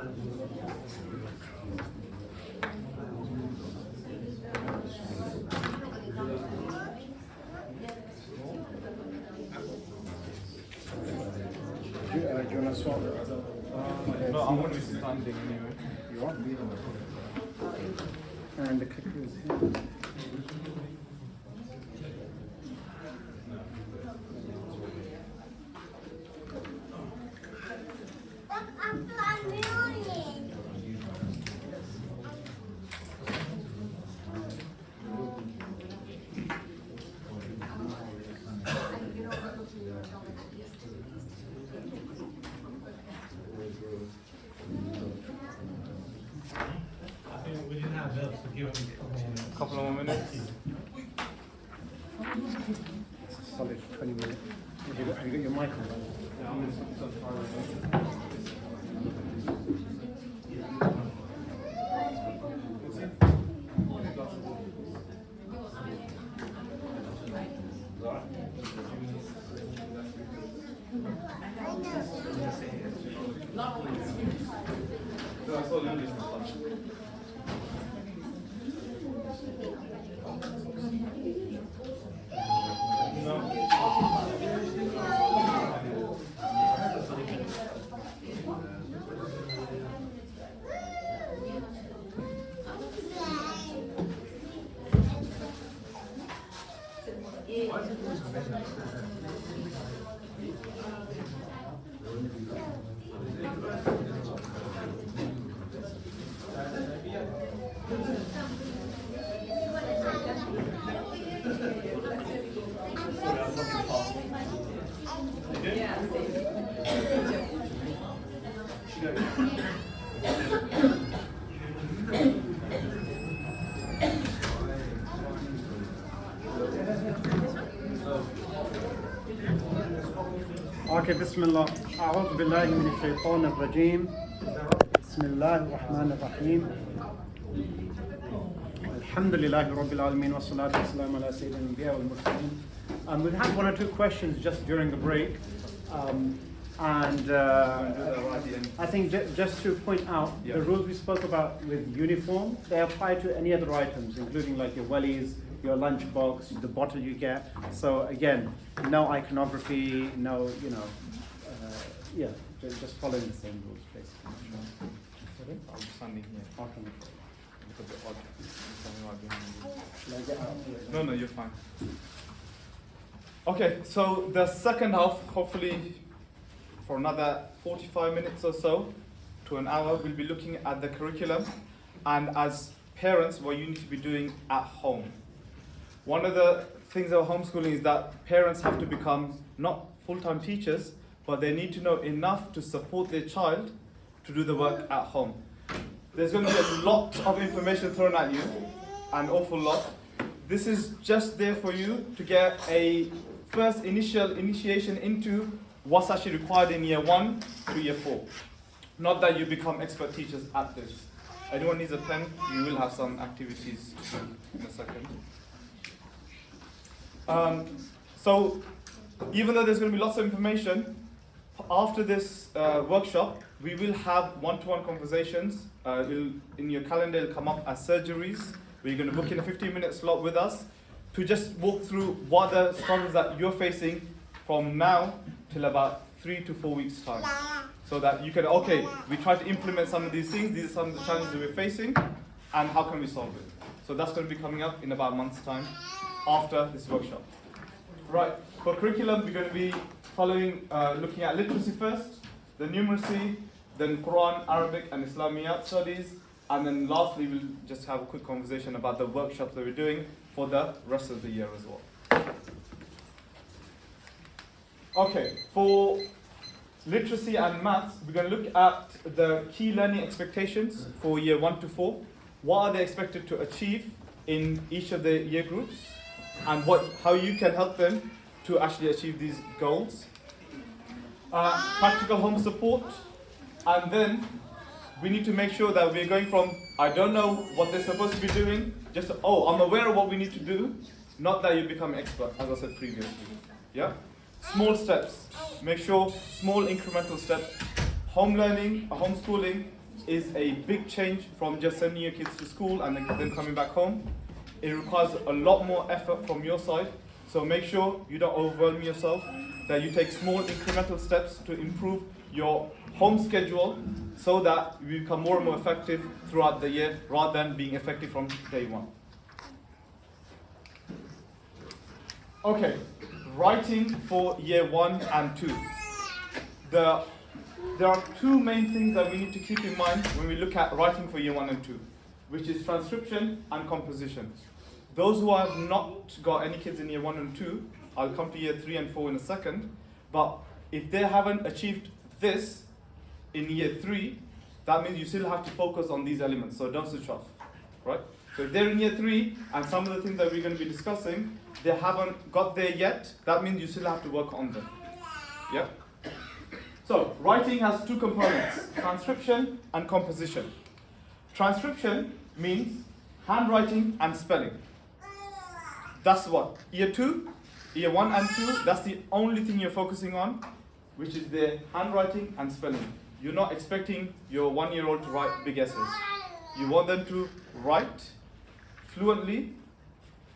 Do you want to swap? No, I'm going to be standing anyway. You want? And the clicker is here. We didn't have belts to give them A couple of more minutes. Solid 20 minutes. Have you got your mic on? Yeah, I'm going to put some far away. Okay, Bismillah. أعوذ بالله من الشيطان الرجيم. بسم الله الرحمن الرحيم. الحمد لله رب العالمين والصلاة والسلام على سيدنا الأنبياء والمرسلين. We've had one or two questions just during the break. I think just to point out, the rules we spoke about with uniform, they apply to any other items, including like your wellies, your lunchbox, the bottle you get. So again, no iconography, no, just following the same rules basically. Okay? I'm standing here. Okay. It's a bit odd. Standing right behind you. Shall I get out here? No, you're fine. Okay, so the second half, hopefully for another 45 minutes or so to an hour, we'll be looking at the curriculum and as parents, what you need to be doing at home. One of the things about homeschooling is that parents have to become not full-time teachers, but they need to know enough to support their child to do the work at home. There's going to be a lot of information thrown at you, an awful lot. This is just there for you to get a first initiation into what's actually required in year 1 to year 4. Not that you become expert teachers at this. Anyone needs a pen, you will have some activities to do in a second. So, even though there's going to be lots of information, after this workshop, we will have one-to-one conversations. In your calendar, it'll come up as surgeries, where you're going to book in a 15-minute slot with us to just walk through what the struggles that you're facing from now till about 3 to 4 weeks' time. So that you can, okay, we try to implement some of these things, these are some of the challenges that we're facing, and how can we solve it? So that's going to be coming up in about a month's time after this workshop. Right, for curriculum, we're going to be following, looking at literacy first, the numeracy, then Quran, Arabic, and Islamiyat studies, and then lastly, we'll just have a quick conversation about the workshops that we're doing for the rest of the year as well. Okay, for literacy and maths, we're going to look at the key learning expectations for year 1 to 4. What are they expected to achieve in each of the year groups, and how you can help them to actually achieve these goals. Practical home support, and then we need to make sure that we're going from, I don't know what they're supposed to be doing, just, oh, I'm aware of what we need to do, not that you become expert, as I said previously. Yeah? Small steps. Make sure small incremental steps. Home learning, homeschooling, is a big change from just sending your kids to school and then coming back home. It requires a lot more effort from your side. So make sure you don't overwhelm yourself, that you take small incremental steps to improve your home schedule so that you become more and more effective throughout the year rather than being effective from day one. Okay, writing for year 1 and 2. There are two main things that we need to keep in mind when we look at writing for year 1 and 2, which is transcription and composition. Those who have not got any kids in year 1 and 2, I'll come to year 3 and 4 in a second, but if they haven't achieved this in year 3, that means you still have to focus on these elements, so don't switch off, right? So if they're in year 3, and some of the things that we're going to be discussing, they haven't got there yet, that means you still have to work on them, yeah? So, writing has two components, transcription and composition. Transcription means handwriting and spelling. That's what? Year 2, year 1 and 2, that's the only thing you're focusing on, which is the handwriting and spelling. You're not expecting your 1-year-old to write big essays. You want them to write fluently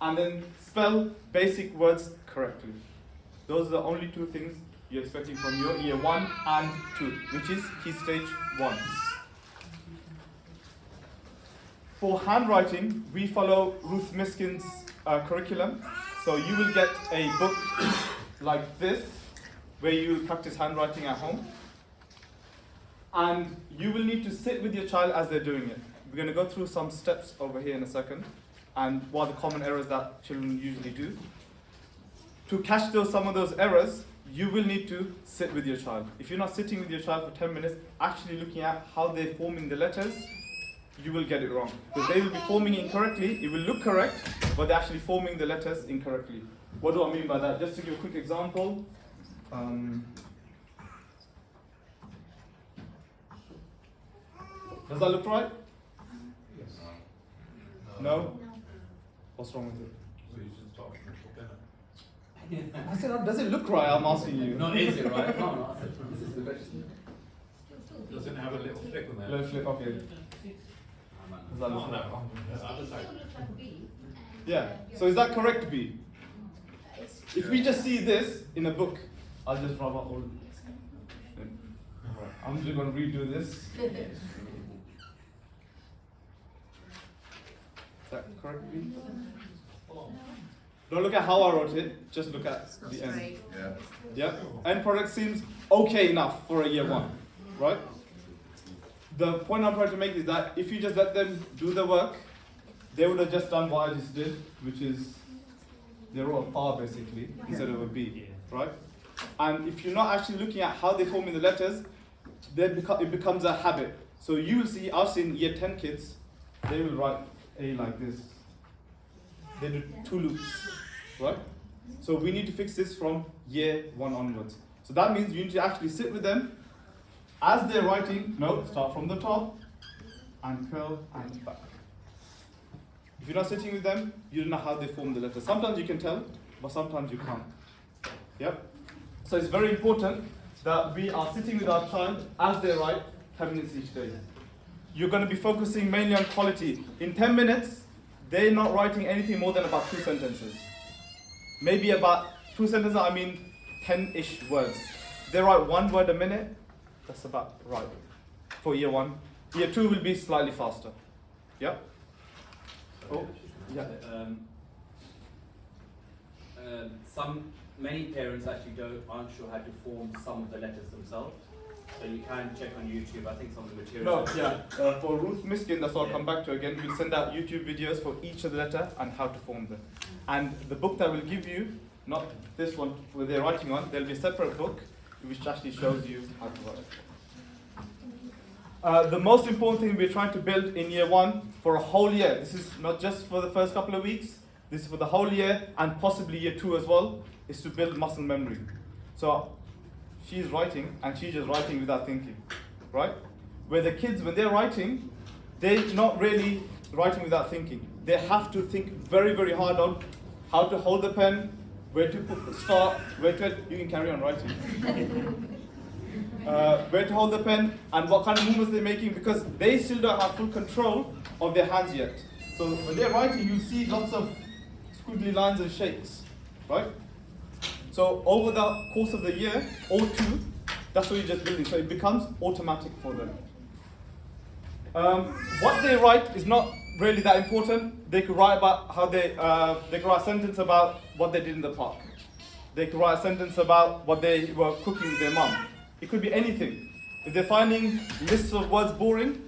and then spell basic words correctly. Those are the only two things you're expecting from your year 1 and 2, which is key stage 1. For handwriting, we follow Ruth Miskin's curriculum. So you will get a book like this, where you practice handwriting at home. And you will need to sit with your child as they're doing it. We're going to go through some steps over here in a second, and what are the common errors that children usually do. To catch some of those errors, you will need to sit with your child. If you're not sitting with your child for 10 minutes, actually looking at how they're forming the letters, you will get it wrong. Because they will be forming incorrectly, it will look correct, but they're actually forming the letters incorrectly. What do I mean by that? Just to give a quick example. Does that look right? Yes. No? What's wrong with it? So you should start from the better. I said, does it look right? I'm asking you. No, is it right? No, no, this is the question. Does it have a little flick on there? Little flip, okay. Does that No, look no, right? on the other side. Yeah. So is that correct, B? If we just see this in a book, I'll just rub out all. Right. I'm just going to redo this. Is that correct, B? Don't look at how I wrote it, just look at the end. Yeah. Yeah? End product seems okay enough for a year 1, right? The point I'm trying to make is that if you just let them do the work, they would have just done what I just did, which is they wrote a bar basically instead of a B, right? And if you're not actually looking at how they're forming the letters, then it becomes a habit. So you will see, I've seen year 10 kids, they will write A like this. They do 2 loops, right? So we need to fix this from year 1 onwards. So that means you need to actually sit with them as they're writing. No, start from the top and curl and back. If you're not sitting with them, you don't know how they form the letters. Sometimes you can tell, but sometimes you can't. Yep. So it's very important that we are sitting with our child as they write 10 minutes each day. You're going to be focusing mainly on quality. In 10 minutes, they're not writing anything more than about 2 sentences. Maybe about 2 sentences, I mean 10-ish words. They write 1 word a minute, that's about right for year 1. Year 2 will be slightly faster. Yeah? Oh, yeah. Many parents actually aren't sure how to form some of the letters themselves. So you can check on YouTube. I think some of the materials. No, yeah. For Ruth Miskin, that's what I'll come back to again. We'll send out YouTube videos for each of the letter and how to form them. And the book that we'll give you, not this one where they're writing on, there'll be a separate book which actually shows you how to write. The most important thing we're trying to build in year 1 for a whole year. This is not just for the first couple of weeks. This is for the whole year and possibly year 2 as well. Is to build muscle memory. So she's writing and she's just writing without thinking, right? Where the kids, when they're writing, they're not really writing without thinking. They have to think very, very hard on how to hold the pen, where to start, where to. You can carry on writing. where to hold the pen, and what kind of movements they're making, because they still don't have full control of their hands yet. So when they're writing, you see lots of squiggly lines and shakes, right? So over the course of the year or two, that's what you're just building. So it becomes automatic for them. What they write is not really that important. They could write about how they could write a sentence about what they did in the park. They could write a sentence about what they were cooking with their mum. It could be anything. If they're finding lists of words boring,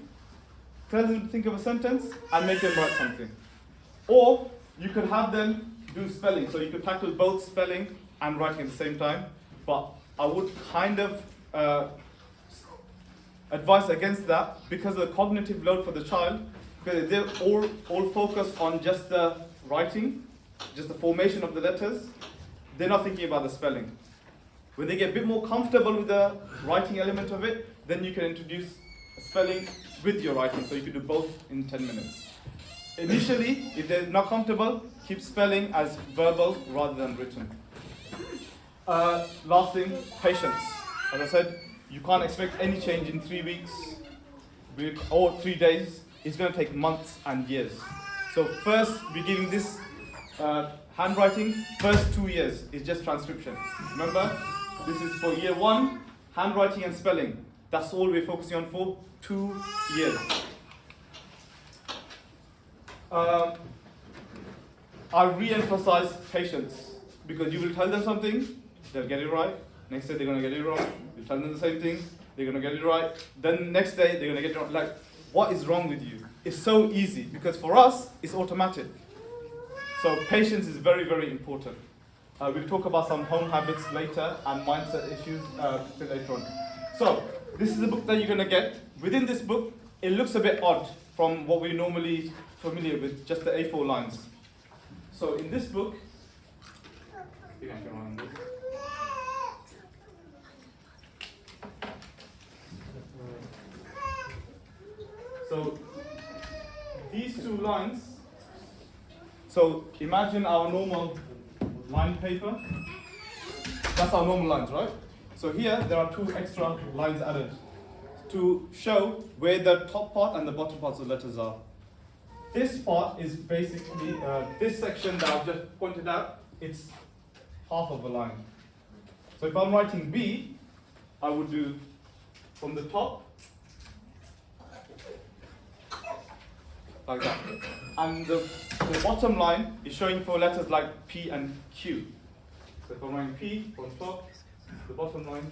tell them to think of a sentence and make them write something. Or you could have them do spelling. So you could tackle both spelling and writing at the same time. But I would kind of advise against that because of the cognitive load for the child. Because they're all focused on just the writing, just the formation of the letters. They're not thinking about the spelling. When they get a bit more comfortable with the writing element of it, then you can introduce spelling with your writing. So you can do both in 10 minutes. Initially, if they're not comfortable, keep spelling as verbal rather than written. Last thing, patience. As I said, you can't expect any change in 3 weeks or 3 days. It's going to take months and years. So first, we're giving this handwriting, first 2 years is just transcription. Remember, this is for year 1, handwriting and spelling. That's all we're focusing on for 2 years. I re-emphasize patience because you will tell them something, they'll get it right. Next day they're going to get it wrong. You tell them the same thing, they're going to get it right. Then next day they're going to get it wrong. Like, what is wrong with you? It's so easy because for us it's automatic. So patience is very, very important. We'll talk about some home habits later and mindset issues later on. So this is the book that you're going to get. Within this book, it looks a bit odd from what we're normally familiar with, just the A4 lines. So in this book, you can come on this. So these 2 lines, so imagine our normal line paper. That's our normal lines, right? So here there are 2 extra lines added to show where the top part and the bottom parts of the letters are. This part is basically this section that I've just pointed out, it's half of a line. So if I'm writing B, I would do from the top like that. And the bottom line is showing for letters like P and Q. So if I'm writing P from top, the bottom line.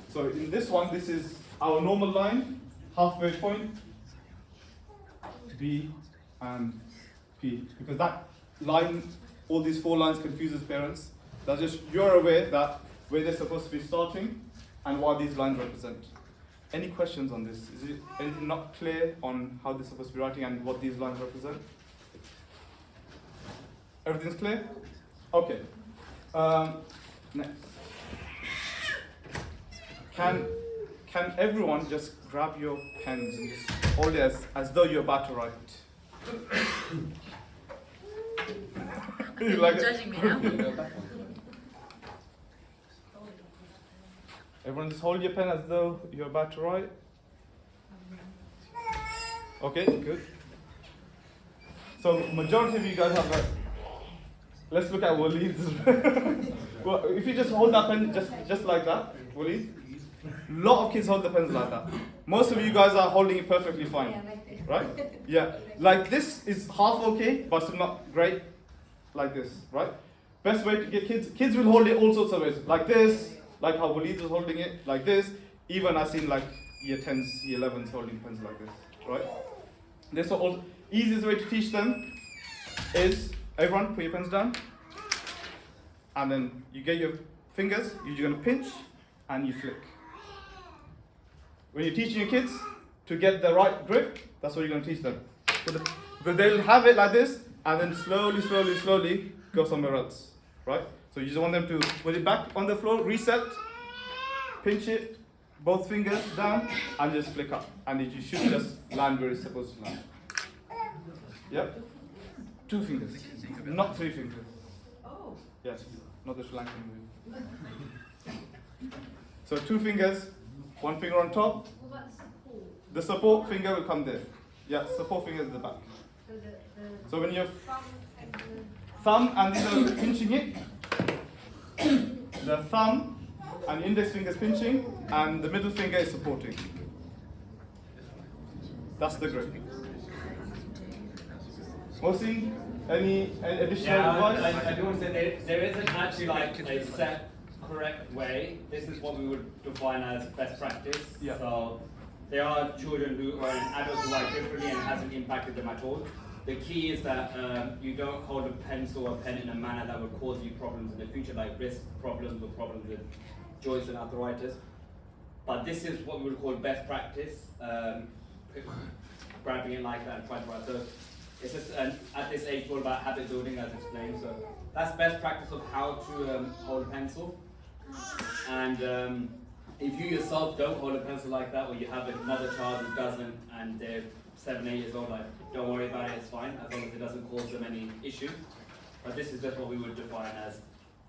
So in this one, this is our normal line, halfway point, B and P. Because that line, all these 4 lines confuses parents. That's just, you're aware that where they're supposed to be starting and what these lines represent. Any questions on this? Is it anything not clear on how they're supposed to be writing and what these lines represent? Everything's clear? Okay. Next. Can everyone just grab your pens and just hold it as though you're about to write? You like it? Judging me now. Everyone just hold your pen as though you're about to write. Okay, good. So majority of you guys have let's look at Waleed's. Well, if you just hold that pen just like that, Waleed. A lot of kids hold the pens like that. Most of you guys are holding it perfectly fine. Right? Yeah. Like this is half okay, but still not great. Like this, right? Best way to get kids will hold it all sorts of ways. Like this, like how Waleed was holding it, like this. Even I've seen like year 10s, year 11s holding pens like this, right? This also easiest way to teach them is everyone put your pens down, and then you get your fingers. You're gonna pinch, and you flick. When you're teaching your kids to get the right grip, that's what you're gonna teach them. But they'll have it like this, and then slowly go somewhere else, right? So you just want them to put it back on the floor, reset, pinch it, both fingers down, and just flick up. And you should just land where it's supposed to land. Yep. 2 fingers, not 3 fingers. Oh. Yes, not the Sri Lankan way. So 2 fingers, one finger on top. What about the support? The support finger will come there. Yeah, support finger is the back. So the So when you're thumb and the thumb and these are pinching it, the thumb and index finger is pinching, and the middle finger is supporting. That's the grip. Mosi, any additional Yeah, advice? I do want to say there isn't actually like a set correct way. This is what we would define as best practice. Yeah. So there are children who are adults who write differently and it hasn't impacted them at all. The key is that you don't hold a pencil or a pen in a manner that would cause you problems in the future, like wrist problems or problems with joints and arthritis. But this is what we would call best practice, grabbing it like that and trying to write. So it's just at this age, all about habit building, as explained. So that's best practice of how to hold a pencil. And if you yourself don't hold a pencil like that, or you have another child who doesn't, and they're 7, 8 years old, like, don't worry about it, it's fine, as long as it doesn't cause them any issue. But this is just what we would define as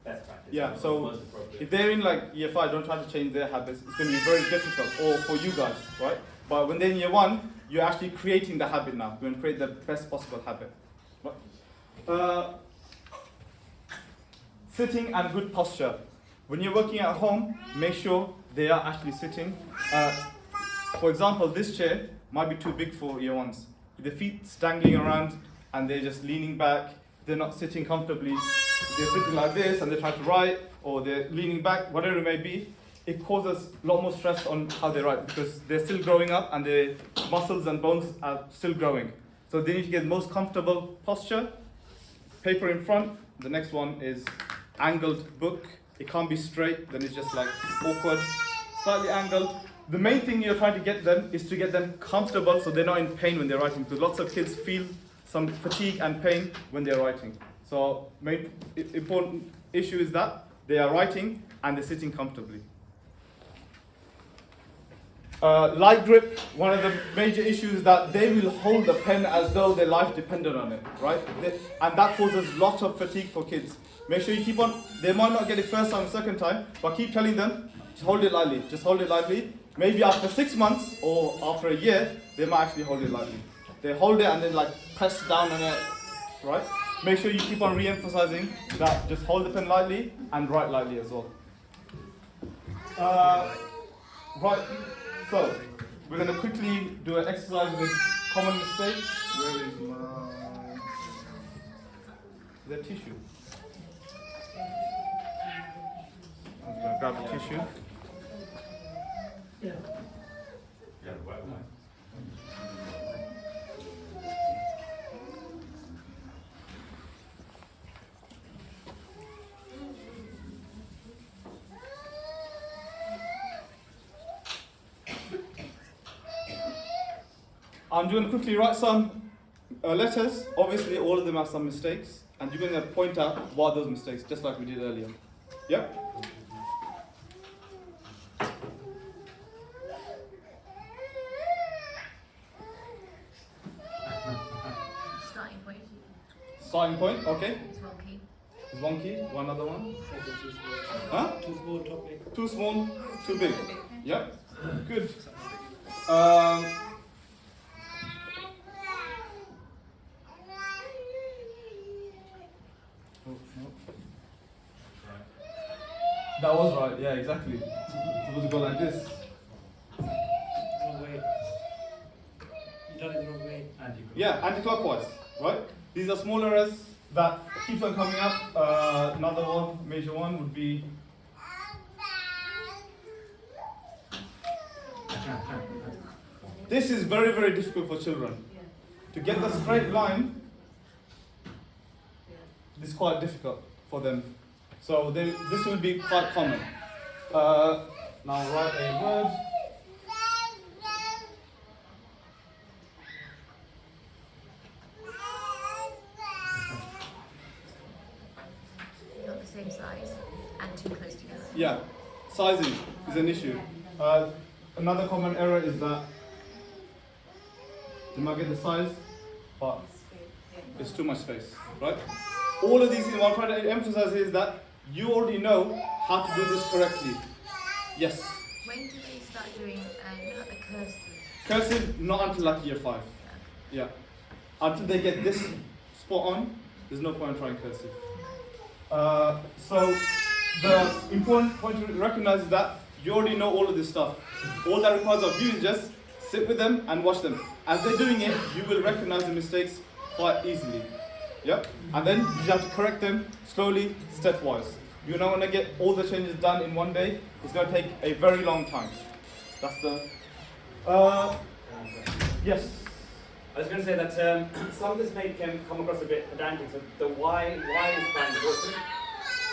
best practice. Yeah, so most appropriate. if they're in like year 5, don't try to change their habits. It's going to be very difficult, or for you guys, right? But when they're in year 1, you're actually creating the habit now. You're going to create the best possible habit. Right? Sitting and good posture. When you're working at home, make sure they are actually sitting. For example, this chair might be too big for year 1s. The feet dangling around and they're just leaning back. They're not sitting comfortably. They're sitting like this and they try to write, or they're leaning back, whatever it may be. It causes a lot more stress on how they write because they're still growing up and their muscles and bones are still growing. So they need to get the most comfortable posture. Paper in front. The next one is angled book. It can't be straight, then it's just like awkward. Slightly angled. The main thing you're trying to get them is to get them comfortable so they're not in pain when they're writing, because lots of kids feel some fatigue and pain when they're writing. So main important issue is that they are writing and they're sitting comfortably. Light grip, one of the major issues is that they will hold the pen as though their life depended on it, right? And that causes lots of fatigue for kids. Make sure you keep on, they might not get it first time, second time, but keep telling them, just hold it lightly, just hold it lightly. Maybe after 6 months or after a year, they might actually hold it lightly. They hold it and then like press down on it, right? Make sure you keep on re-emphasizing that just hold the pen lightly and write lightly as well. Right, so we're going to quickly do an exercise with common mistakes. Where is the tissue? I'm going to grab the tissue. Yeah, right, right. I'm going to quickly write some letters. Obviously, all of them have some mistakes, and you're going to point out what are those mistakes, just like we did earlier. Yeah? starting point Starting point, okay. is wonky. Is one key, one other one? Too small. Huh? Too small topic. Too small, too big. Yeah? Good. That was right, yeah, exactly. It's supposed to go like this. Wrong way. You done it the wrong way. Yeah, anti-clockwise, right? These are small errors that keeps on coming up. Another one, major one, would be this is very, very difficult for children. To get the straight line is quite difficult for them. So this will be quite common. Now write a word. Not the same size and too close together. Yeah, sizing is an issue. Another common error is that you might get the size, but it's too much space, right? All of these things, what I'm trying to emphasize is that you already know how to do this correctly. Yes. When do they start doing Cursive, not until like year 5. Yeah. Until they get this spot on, there's no point in trying cursive. So the important point to recognize is that you already know all of this stuff. All that requires of you is just sit with them and watch them. As they're doing it, you will recognize the mistakes quite easily. Yep. And then you have to correct them slowly, stepwise. You're not going to get all the changes done in one day. It's going to take a very long time. That's the... yes? I was going to say that some of this may come across a bit pedantic, so the why is quite important.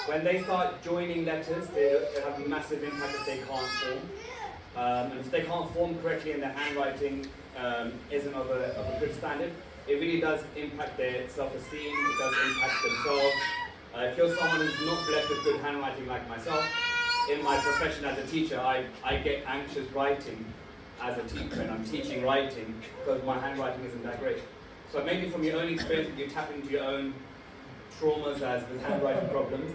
When they start joining letters, they have a massive impact if they can't form. And if they can't form correctly and their handwriting isn't of a good standard, it really does impact their self-esteem, it does impact themselves. If you're someone who's not blessed with good handwriting like myself, in my profession as a teacher, I get anxious writing as a teacher, and I'm teaching writing because my handwriting isn't that great. So maybe from your own experience, if you tap into your own traumas as with handwriting problems,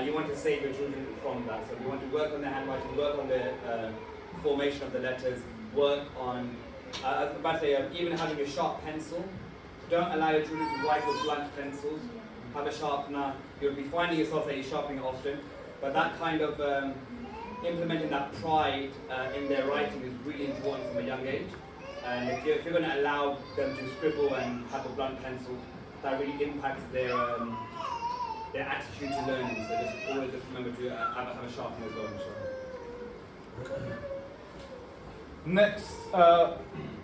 you want to save your children from that. So you want to work on their handwriting, work on the formation of the letters, work on, I was about to say, even having a sharp pencil. Don't allow your children to write with blunt pencils. Have a sharpener. You'll be finding yourself that you're sharpening it often, but that kind of implementing that pride in their writing is really important from a young age. And if you're going to allow them to scribble and have a blunt pencil, that really impacts their attitude to learning. So just always just remember to have a sharpener as well.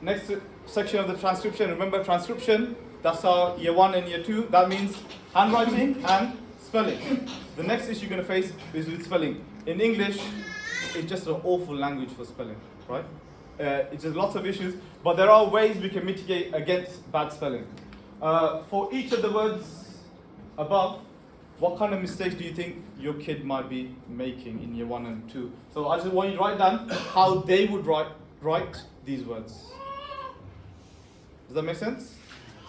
Next section of the transcription. Remember transcription, that's our year 1 and year 2. That means handwriting and spelling. The next issue you're going to face is with spelling. In English, it's just an awful language for spelling, right? It's just lots of issues, but there are ways we can mitigate against bad spelling. For each of the words above, what kind of mistakes do you think your kid might be making in year 1 and 2? So I just want you to write down how they would write these words. Does that make sense?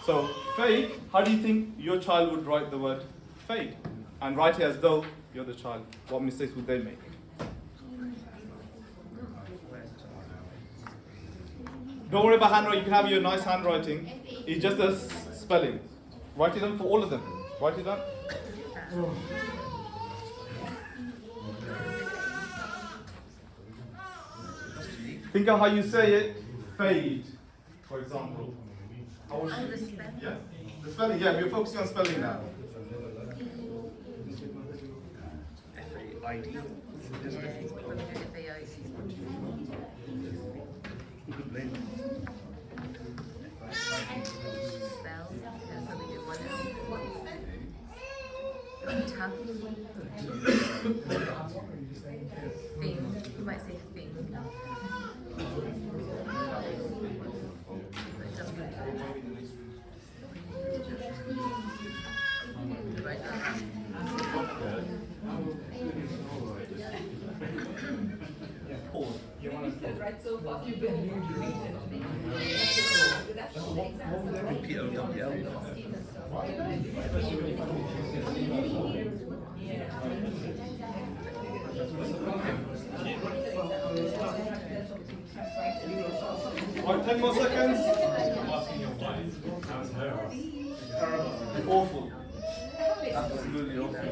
So fade, how do you think your child would write the word fade? And write it as though you're the child. What mistakes would they make? Don't worry about handwriting, you can have your nice handwriting. It's just the spelling. Write it down for all of them. Write it down. Think of how you say it. Fade, for example. How would you? The spelling. Yeah? The spelling, yeah, we're focusing on spelling now. F-A-I-D. Spell, that's what we do one tough. Thing, you might say thing. Right now. Right so far, you've been Alright, 10 more seconds. Awful. Absolutely awful.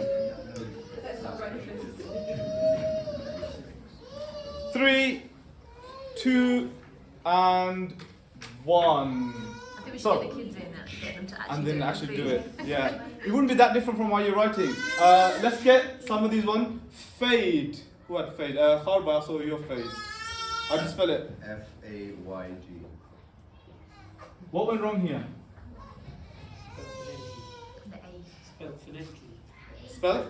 3, 2, and 1. I think we should So, get the kids in and get them to actually and then do actually do it. it. Yeah. It wouldn't be that different from what you're writing. Let's get some of these one. Fade. Who had fade? Harba, I saw your fade. How do you spell it? F-A-Y-G. What went wrong here? The A. Spelled phonetically. Spell?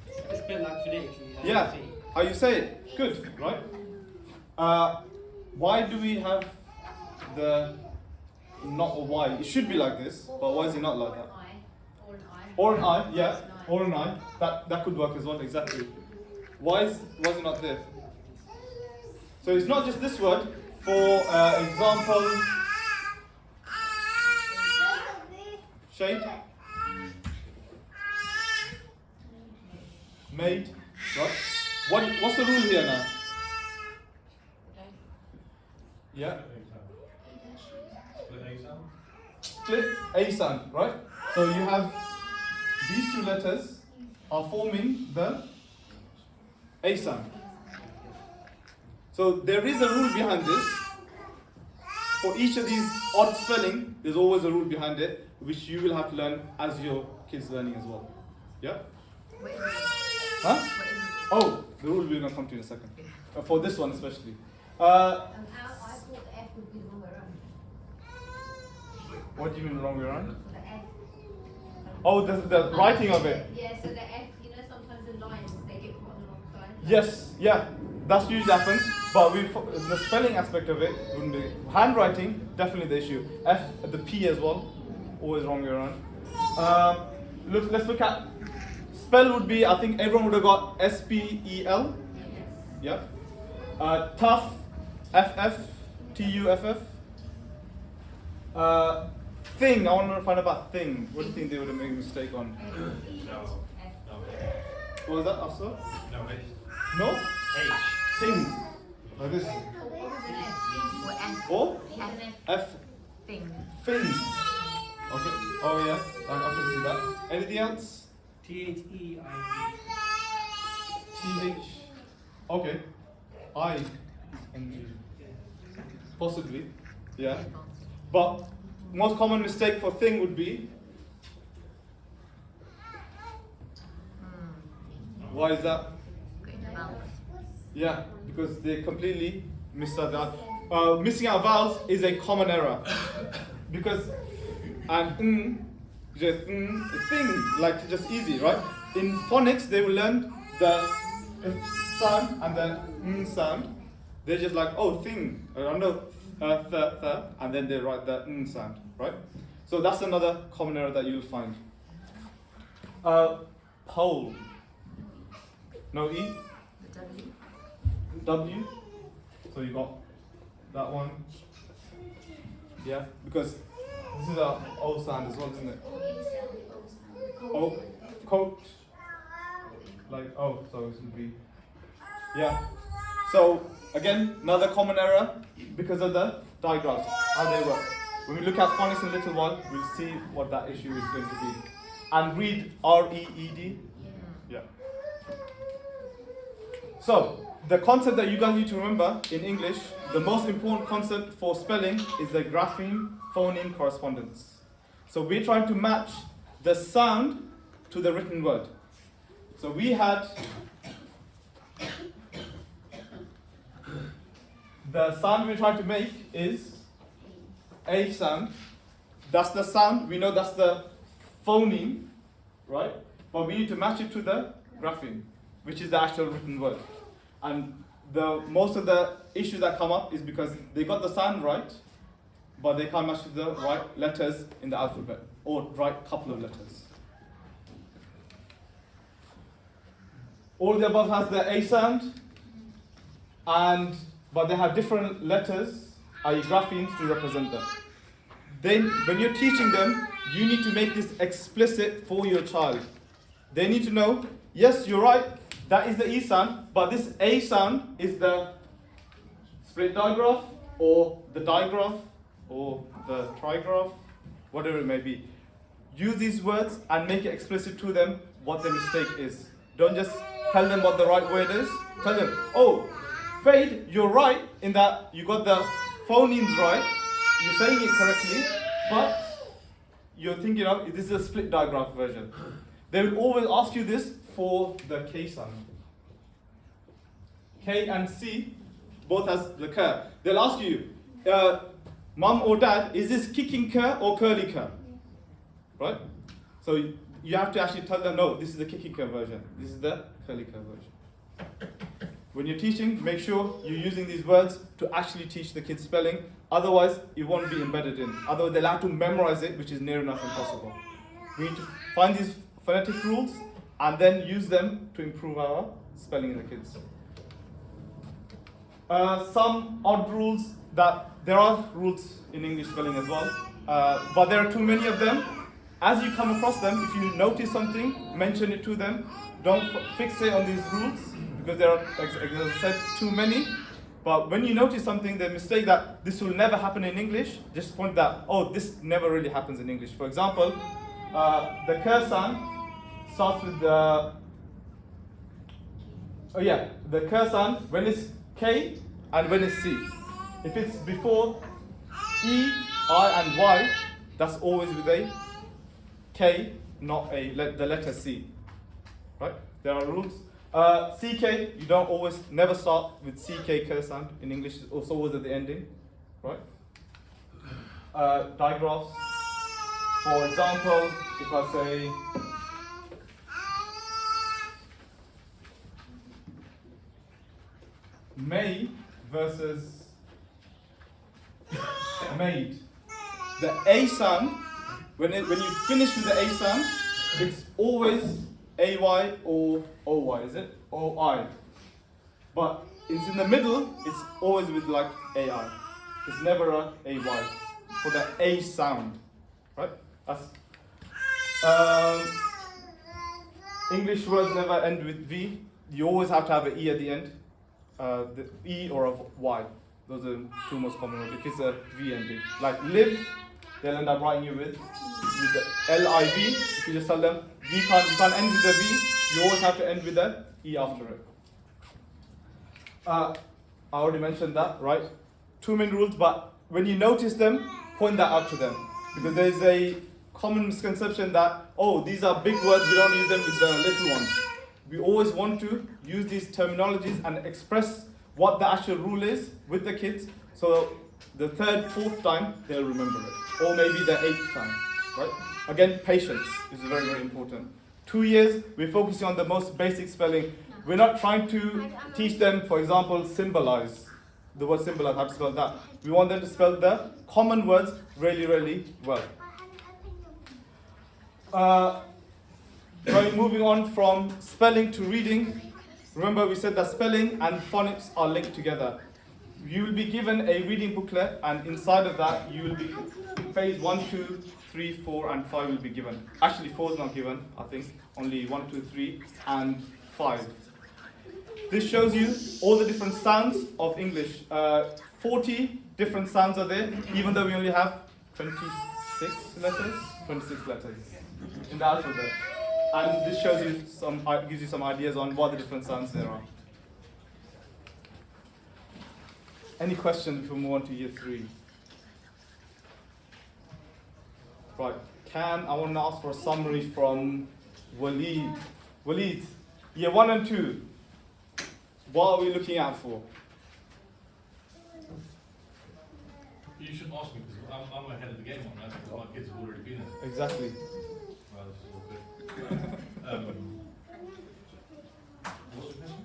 It's spelled like phonetically. Like Yeah. T. How you say it? Good, right? Why do we have the not a Y? It should be like this, but why is it not like that? Or an I, yeah, or an I. That could work as well, exactly. Why is it not there? So it's not just this word. For example, shade, made, right? What's the rule here now? Yeah. Split A sound? Split A sound, right? So you have these two letters are forming the A sound. So there is a rule behind this. For each of these odd spelling, there's always a rule behind it, which you will have to learn as your kids learning as well. Yeah? What is it? Huh? What is it? Oh, the rule we're gonna come to in a second. For this one especially. I thought the F would be the wrong way around. What do you mean the wrong way around? The F. Oh, the writing of it. Yeah, so the F, you know, sometimes the lines, they get put on the wrong side. Yes, yeah, that's usually happens. But the spelling aspect of it wouldn't be. Handwriting, definitely the issue. F, the P as well, always wrong way around. Let's look at spell would be. I think everyone would have got SPEL. Yeah. Tough, FFTUFF. Thing. I want to find out about thing. What do you think they would have made a mistake on? No. No. What was that, Afsar? No, H. No. H. Thing. Like this. What F? Or F. F. Thing. Thing. Okay. Oh yeah. I can see that. Anything else? THEID. TH. Okay. I. Possibly. Yeah. But most common mistake for thing would be. Why is that? Getting the vowels. Yeah, because they completely missed out that. Missing out vowels is a common error. Because just thing, like just easy, right? In phonics, they will learn the sound and the sound. They're just like, oh, thing, no, and then they write the sound, right? So that's another common error that you'll find. Pole. No E. The W. W. So you got that one. Yeah, because this is a O sound as well, isn't it? O, coat. Like O, so it would be. Yeah. So again, another common error because of the digraphs, how they work. When we look at phonics in a little while, we'll see what that issue is going to be. And read REED. Yeah. So, the concept that you guys need to remember in English, the most important concept for spelling is the grapheme-phoneme correspondence. So we're trying to match the sound to the written word. So we had the sound we're trying to make is A sound. That's the sound, we know that's the phoneme, right? But we need to match it to the grapheme, which is the actual written word. And most of the issues that come up is because they got the sound right, but they can't match the right letters in the alphabet, or right couple of letters. All the above has the A sound, but they have different letters, i.e. graphemes, to represent them. Then, when you're teaching them, you need to make this explicit for your child. They need to know, yes, you're right, that is the E sound, but this A sound is the split digraph, or the digraph, or the trigraph, whatever it may be. Use these words and make it explicit to them what the mistake is. Don't just tell them what the right word is. Tell them, oh, Fade, you're right in that you got the phonemes right, you're saying it correctly, but you're thinking of, this is a split digraph version. They will always ask you this for the K sound. K and C both has the cur. They'll ask you, mum or dad, is this kicking cur or curly cur? Right? So you have to actually tell them, no, this is the kicking cur version. This is the curly cur version. When you're teaching, make sure you're using these words to actually teach the kids spelling. Otherwise, it won't be embedded in. Otherwise, they'll have to memorize it, which is near enough impossible. We need to find these phonetic rules and then use them to improve our spelling in the kids. Some odd rules there are rules in English spelling as well, but there are too many of them. As you come across them, if you notice something, mention it to them. Don't fixate on these rules because there are, as I said, too many. But when you notice something, the mistake that this will never happen in English, just point that, oh, this never really happens in English. For example, the Kursan starts with the, the Kursan, when it's K and when it's C. If it's before E, I and Y, that's always with a K, not the letter C. Right? There are rules. CK, you don't always, never start with CK Kursan in English, it's always at the ending. Right? Digraphs. For example, if I say May versus made. The A sound, when you finish with the A sound, it's always AY or OY, is it? Or I. But it's in the middle, it's always with like AI. It's never a AY for the A sound. Right? That's, English words never end with V. You always have to have an E at the end. The E or a Y. Those are the two most common ones. If it's a V ending. Like live, they'll end up writing you with the LIV. If you just tell them, you can't end with the V, you always have to end with the E after it. I already mentioned that, right? 2 main rules, but when you notice them, point that out to them. Because there's a common misconception that, oh, these are big words, we don't use them with the little ones. We always want to use these terminologies and express what the actual rule is with the kids, so the 3rd, 4th time they'll remember it, or maybe the 8th time, right? Again, patience is very, very important. 2 years, we're focusing on the most basic spelling. We're not trying to teach them, for example, symbolize. The word symbolize, how to spell that. We want them to spell the common words really, really well. Moving on from spelling to reading. Remember, we said that spelling and phonics are linked together. You will be given a reading booklet, and inside of that, you will be phase 1, 2, 3, 4, and 5 will be given. Actually, 4 is not given, I think. Only 1, 2, 3, and 5. This shows you all the different sounds of English. 40 different sounds are there, even though we only have 26 letters. 26 letters in the alphabet. And this shows you gives you some ideas on what the different sounds there are. Any questions before we move on to year 3? Right. I want to ask for a summary from Waleed. Waleed, year 1 and 2. What are we looking out for? You should ask me because I'm ahead of the game on that because my kids have already been in it. Exactly. Well, this is all good. What's the question?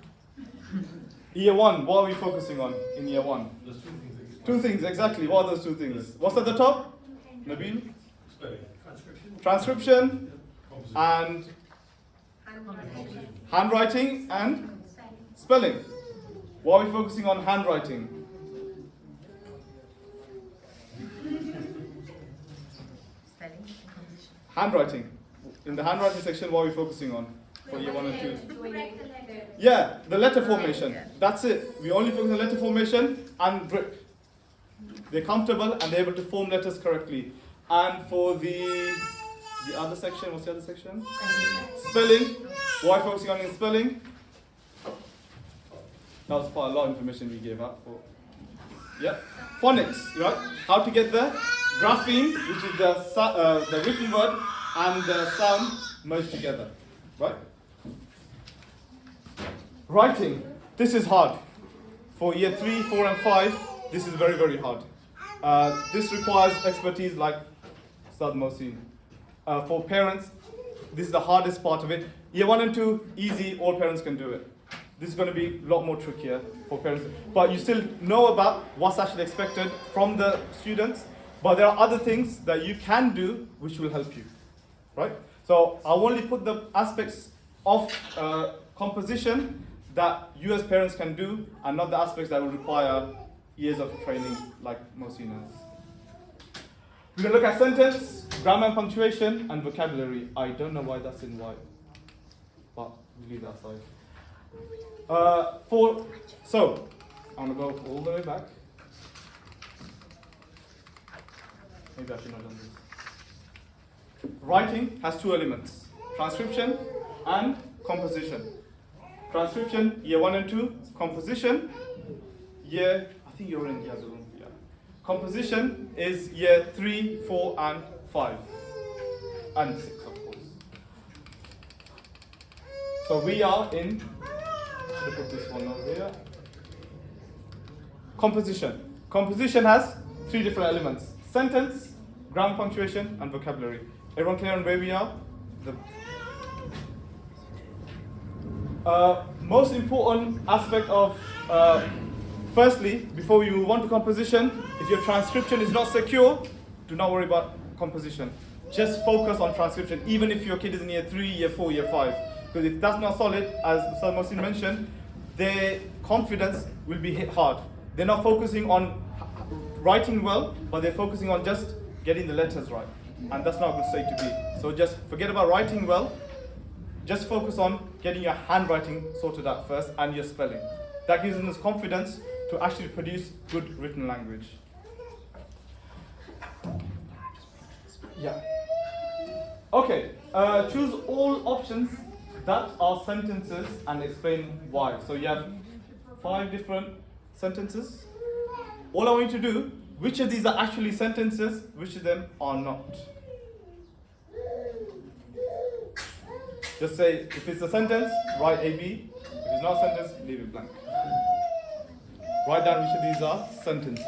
Year 1, what are we focusing on in year 1? There's 2 things that you 2 things, exactly. What are those 2 things? What's at the top? Nabil? spelling, Transcription composition, and composition. handwriting and spelling. Why are we focusing on handwriting? Spelling and composition. Handwriting. In the handwriting section, what are we focusing on for year 1 and 2? Correct the letter. Yeah, the letter formation. That's it. We only focus on letter formation and grip. They're comfortable and they're able to form letters correctly. And for the other section, what's the other section? Spelling. Why focusing on in spelling? That was quite a lot of information we gave out for. Yeah. Phonics, right? How to get the grapheme, which is the written word, and the sound merged together, right? Writing. This is hard. For year 3, 4, and 5, this is very, very hard. This requires expertise like Ustad Mohsin. For parents, this is the hardest part of it. Year 1 and 2, easy, all parents can do it. This is going to be a lot more trickier for parents. But you still know about what's actually expected from the students. But there are other things that you can do which will help you, right? So I only put the aspects of composition that you as parents can do and not the aspects that will require years of training like Mohsin has. We're going to look at sentence, grammar and punctuation, and vocabulary. I don't know why that's in white, but we'll leave that aside. So, I'm gonna go all the way back. Maybe I should not have done this. Writing has two elements: transcription and composition. Transcription, year 1 and 2. Composition, I think you're in the other room. Yeah. Composition is year 3, 4, and 5, and 6, of course. So we are in. Should I put this one over here? Composition. Composition has 3 different elements: sentence, grammar, punctuation, and vocabulary. Everyone clear on where we are? Most important aspect of, firstly, before we move on to composition, if your transcription is not secure, do not worry about composition. Just focus on transcription, even if your kid is in year 3, year 4, year 5. Because if that's not solid, as Mr. Mohsin mentioned, their confidence will be hit hard. They're not focusing on writing well, but they're focusing on just getting the letters right. And that's not a good state to be. So just forget about writing well. Just focus on getting your handwriting sorted out first and your spelling. That gives them this confidence to actually produce good written language. Yeah. Okay, choose all options that are sentences and explain why. So you have 5 different sentences. All I want you to do, which of these are actually sentences, which of them are not. Just say, if it's a sentence, write AB. If it's not a sentence, leave it blank. Write down which of these are sentences.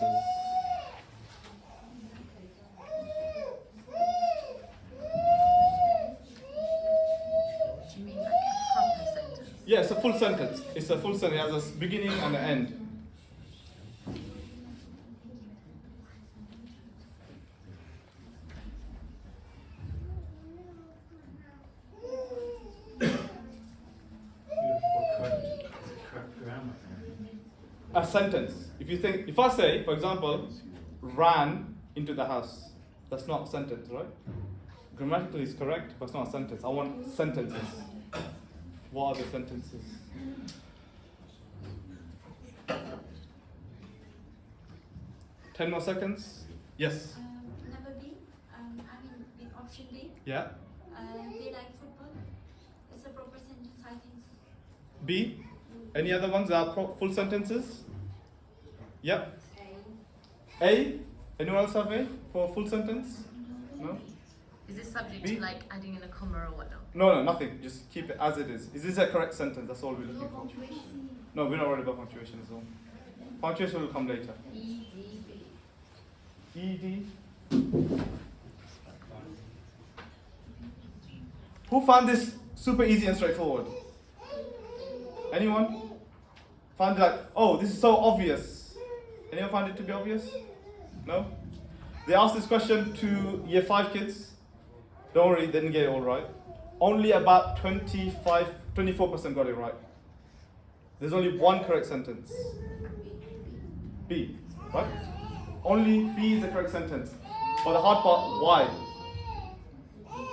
Do you mean like a proper sentence? Yeah, it's a full sentence. It's a full sentence. It has a beginning and an end. A sentence. If I say, for example, ran into the house, that's not a sentence, right? Grammatically it's correct, but it's not a sentence. I want sentences. What are the sentences? Ten more seconds. Yes. Number B, option B. Yeah. They like football. It's a proper sentence, I think. B. Any other ones that are full sentences? Yep. A. Anyone else have A for a full sentence? No? Is this subject B? to like adding in a comma or whatnot? No, nothing. Just keep it as it is. Is this a correct sentence? That's all we're looking No for. punctuation. No, we're not worried about punctuation as well. Punctuation will come later. E, D, B. E, D. Who found this super easy and straightforward? Anyone? Found it like, oh, this is so obvious. Anyone find it to be obvious? No? They asked this question to year 5 kids. Don't worry, they didn't get it all right. Only about 24% got it right. There's only one correct sentence. B, right? Only B is the correct sentence. But the hard part, why? The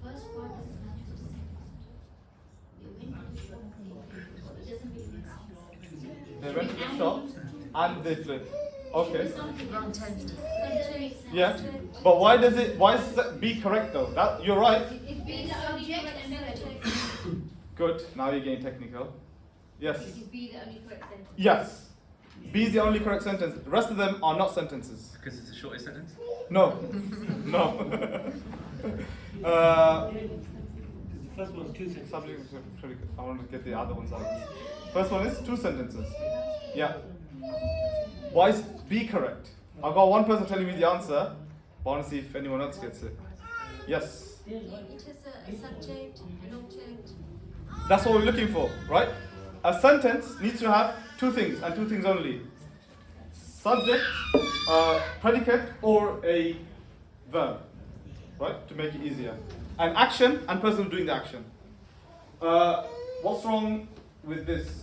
first part doesn't match with the second. They went to the shop and they flipped. Okay. Wrong tenses. Yeah. But why is B correct though? That you're right. If B is the subject and subject. Good. Now you're getting technical. Yes. Is B the only correct sentence? Yes. B is the only correct sentence. The rest of them are not sentences. Because it's the shortest sentence? No. No. The first one's 2 sentences. Subject. I want to get the other ones out. First one is 2 sentences. Yeah. Why is B correct? I've got one person telling me the answer, but I want to see if anyone else gets it. Yes. It is a subject, an object. That's what we're looking for, right? A sentence needs to have 2 things and 2 things only. Subject, predicate, or a verb, right? To make it easier. An action and person doing the action. What's wrong with this?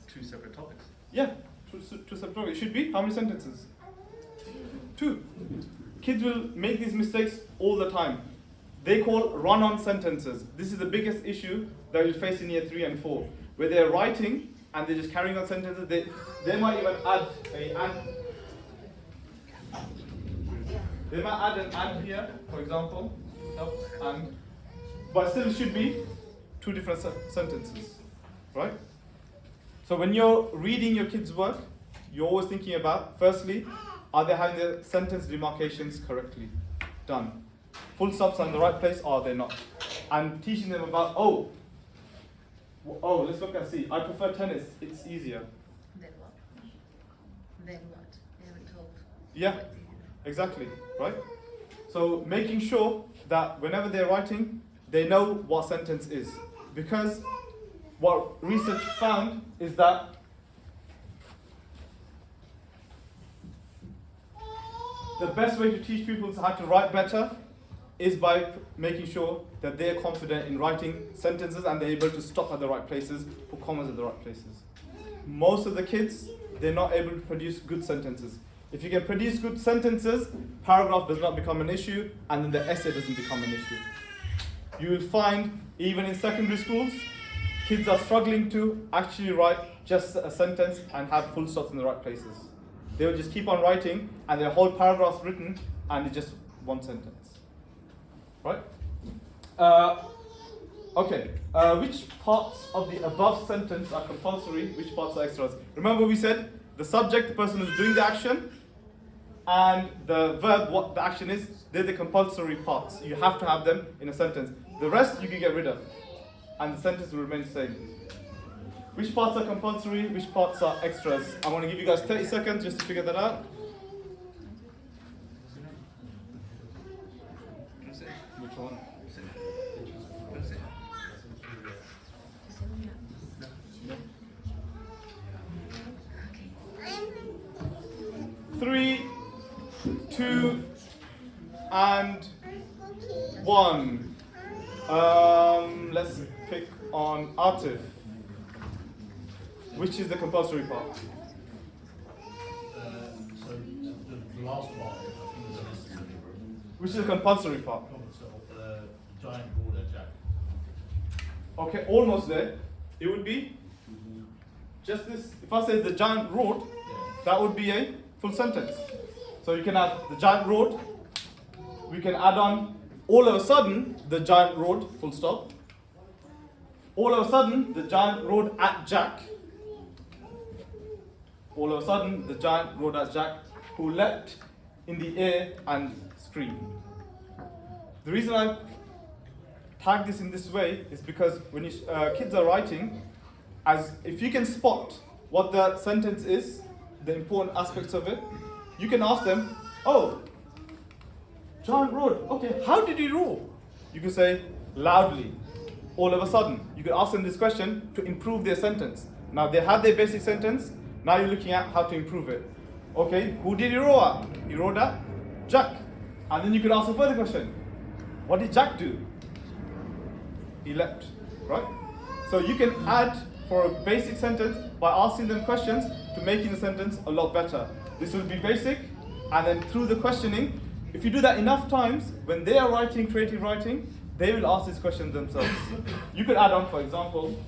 2 separate topics. Yeah, 2 separate topics. It should be how many sentences? 2. Kids will make these mistakes all the time. they call run-on sentences. This is the biggest issue that you face in year 3 and 4, where they're writing and they're just carrying on sentences. They might even add they might add an and here, for example, and, but still it should be 2 different sentences, right? So when you're reading your kids' work, you're always thinking about, firstly, are they having the sentence demarcations correctly done? Full stops are in the right place, or are they not? And teaching them about, let's look and see. I prefer tennis, it's easier. Then what? Then what? They haven't told. Yeah, exactly, right? So making sure that whenever they're writing, they know what sentence is. Because what research found is that the best way to teach people how to write better is by making sure that they're confident in writing sentences and they're able to stop at the right places, put commas at the right places. Most of the kids, they're not able to produce good sentences. If you can produce good sentences, paragraph does not become an issue, and then the essay doesn't become an issue. You will find, even in secondary schools, kids are struggling to actually write just a sentence and have full stops in the right places. They will just keep on writing, and their whole paragraph's written, and it's just one sentence. Right? Okay. Which parts of the above sentence are compulsory? Which parts are extras? Remember we said the subject, the person who's doing the action, and the verb, what the action is, they're the compulsory parts. You have to have them in a sentence. The rest you can get rid of, and the sentence will remain the same. Which parts are compulsory? Which parts are extras? I'm going to give you guys 30 seconds just to figure that out. Which one? 3, 2, and 1. Let's pick on Atif. Which is the compulsory part? So the last part, I think is unnecessary. Which is the compulsory part? Giant border jack. Okay, almost there. It would be just this. If I say the giant road, that would be a full sentence. So you can have the giant road. We can add on all of a sudden the giant road, full stop. All of a sudden the giant road at Jack. All of a sudden the giant road at Jack, who leapt in the air and screamed. The reason I tag this in this way is because when you, kids are writing, as if you can spot what the sentence is, the important aspects of it, you can ask them, oh, giant road, okay, how did he roar? You can say, loudly. All of a sudden, you could ask them this question to improve their sentence. Now they have their basic sentence, now you're looking at how to improve it. Okay, who did he roar at? He roared at Jack. And then you could ask a further question. What did Jack do? He leapt, right? So you can add for a basic sentence by asking them questions to making the sentence a lot better. This will be basic, and then through the questioning, if you do that enough times, when they are writing creative writing, they will ask these questions themselves. You could add on, for example,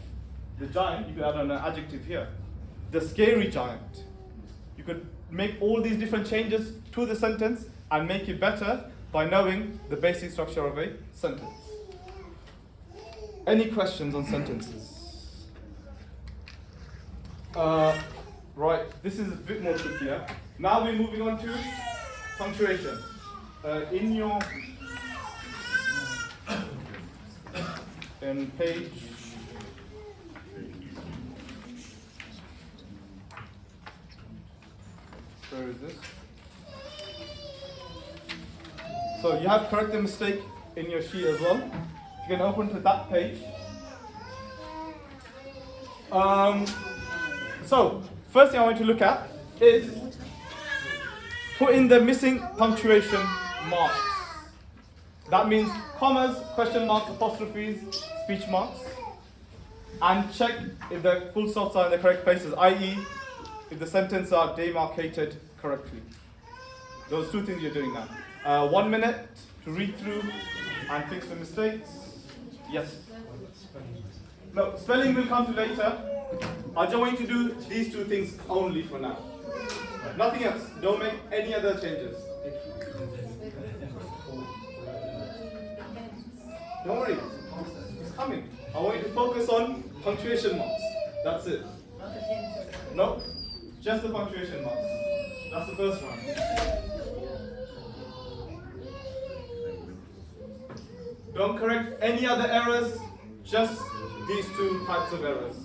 the giant, you could add on an adjective here. The scary giant. You could make all these different changes to the sentence and make it better by knowing the basic structure of a sentence. Any questions on sentences? Right, this is a bit more trickier. Now we're moving on to punctuation. In your page where is this? So you have corrected mistake in your sheet as well. You can open to that page. So first thing I want to look at is put in the missing punctuation marks. That means commas, question marks, apostrophes, speech marks, and check if the full stops are in the correct places, i.e. if the sentences are demarcated correctly. Those two things you're doing now. 1 minute to read through and fix the mistakes. Yes. No, spelling will come to later. I just want you to do these two things only for now. Nothing else. Don't make any other changes. Don't worry. It's coming. I want you to focus on punctuation marks. That's it. No, just the punctuation marks. That's the first one. Don't correct any other errors, just these two types of errors.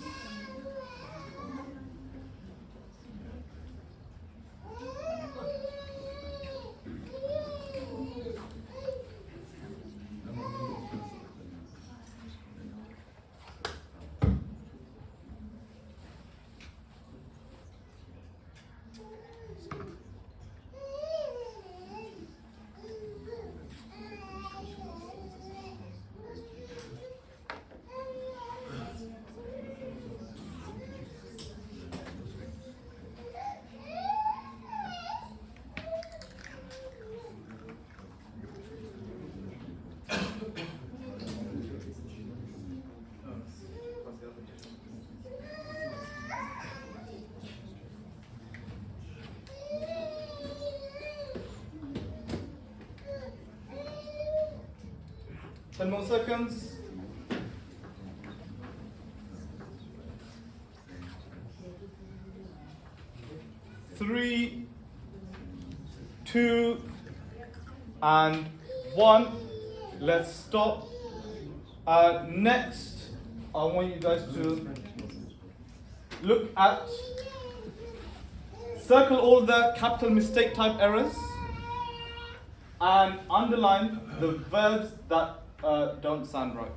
Ten more seconds. Three, two, and one. Let's stop. Next, I want you guys to look at, circle all the capital mistake type errors and underline the verbs that don't sound right.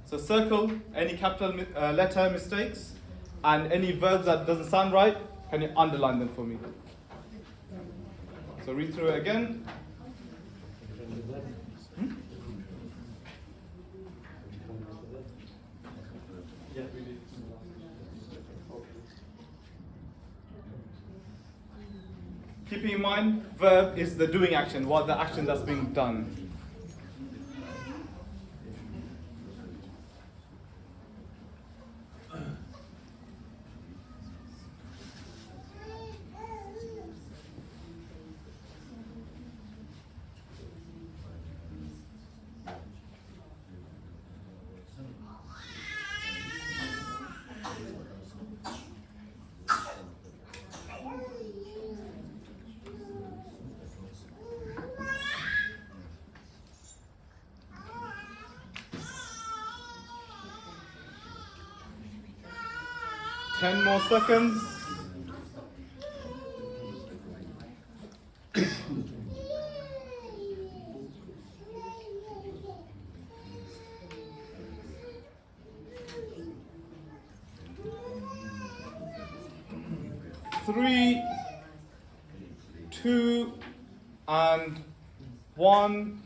So circle any capital letter mistakes and any verbs that doesn't sound right. Can you underline them for me? So read through it again. Keeping in mind, verb is the doing action, what the action that's being done. Ten more seconds. Three, two, and one.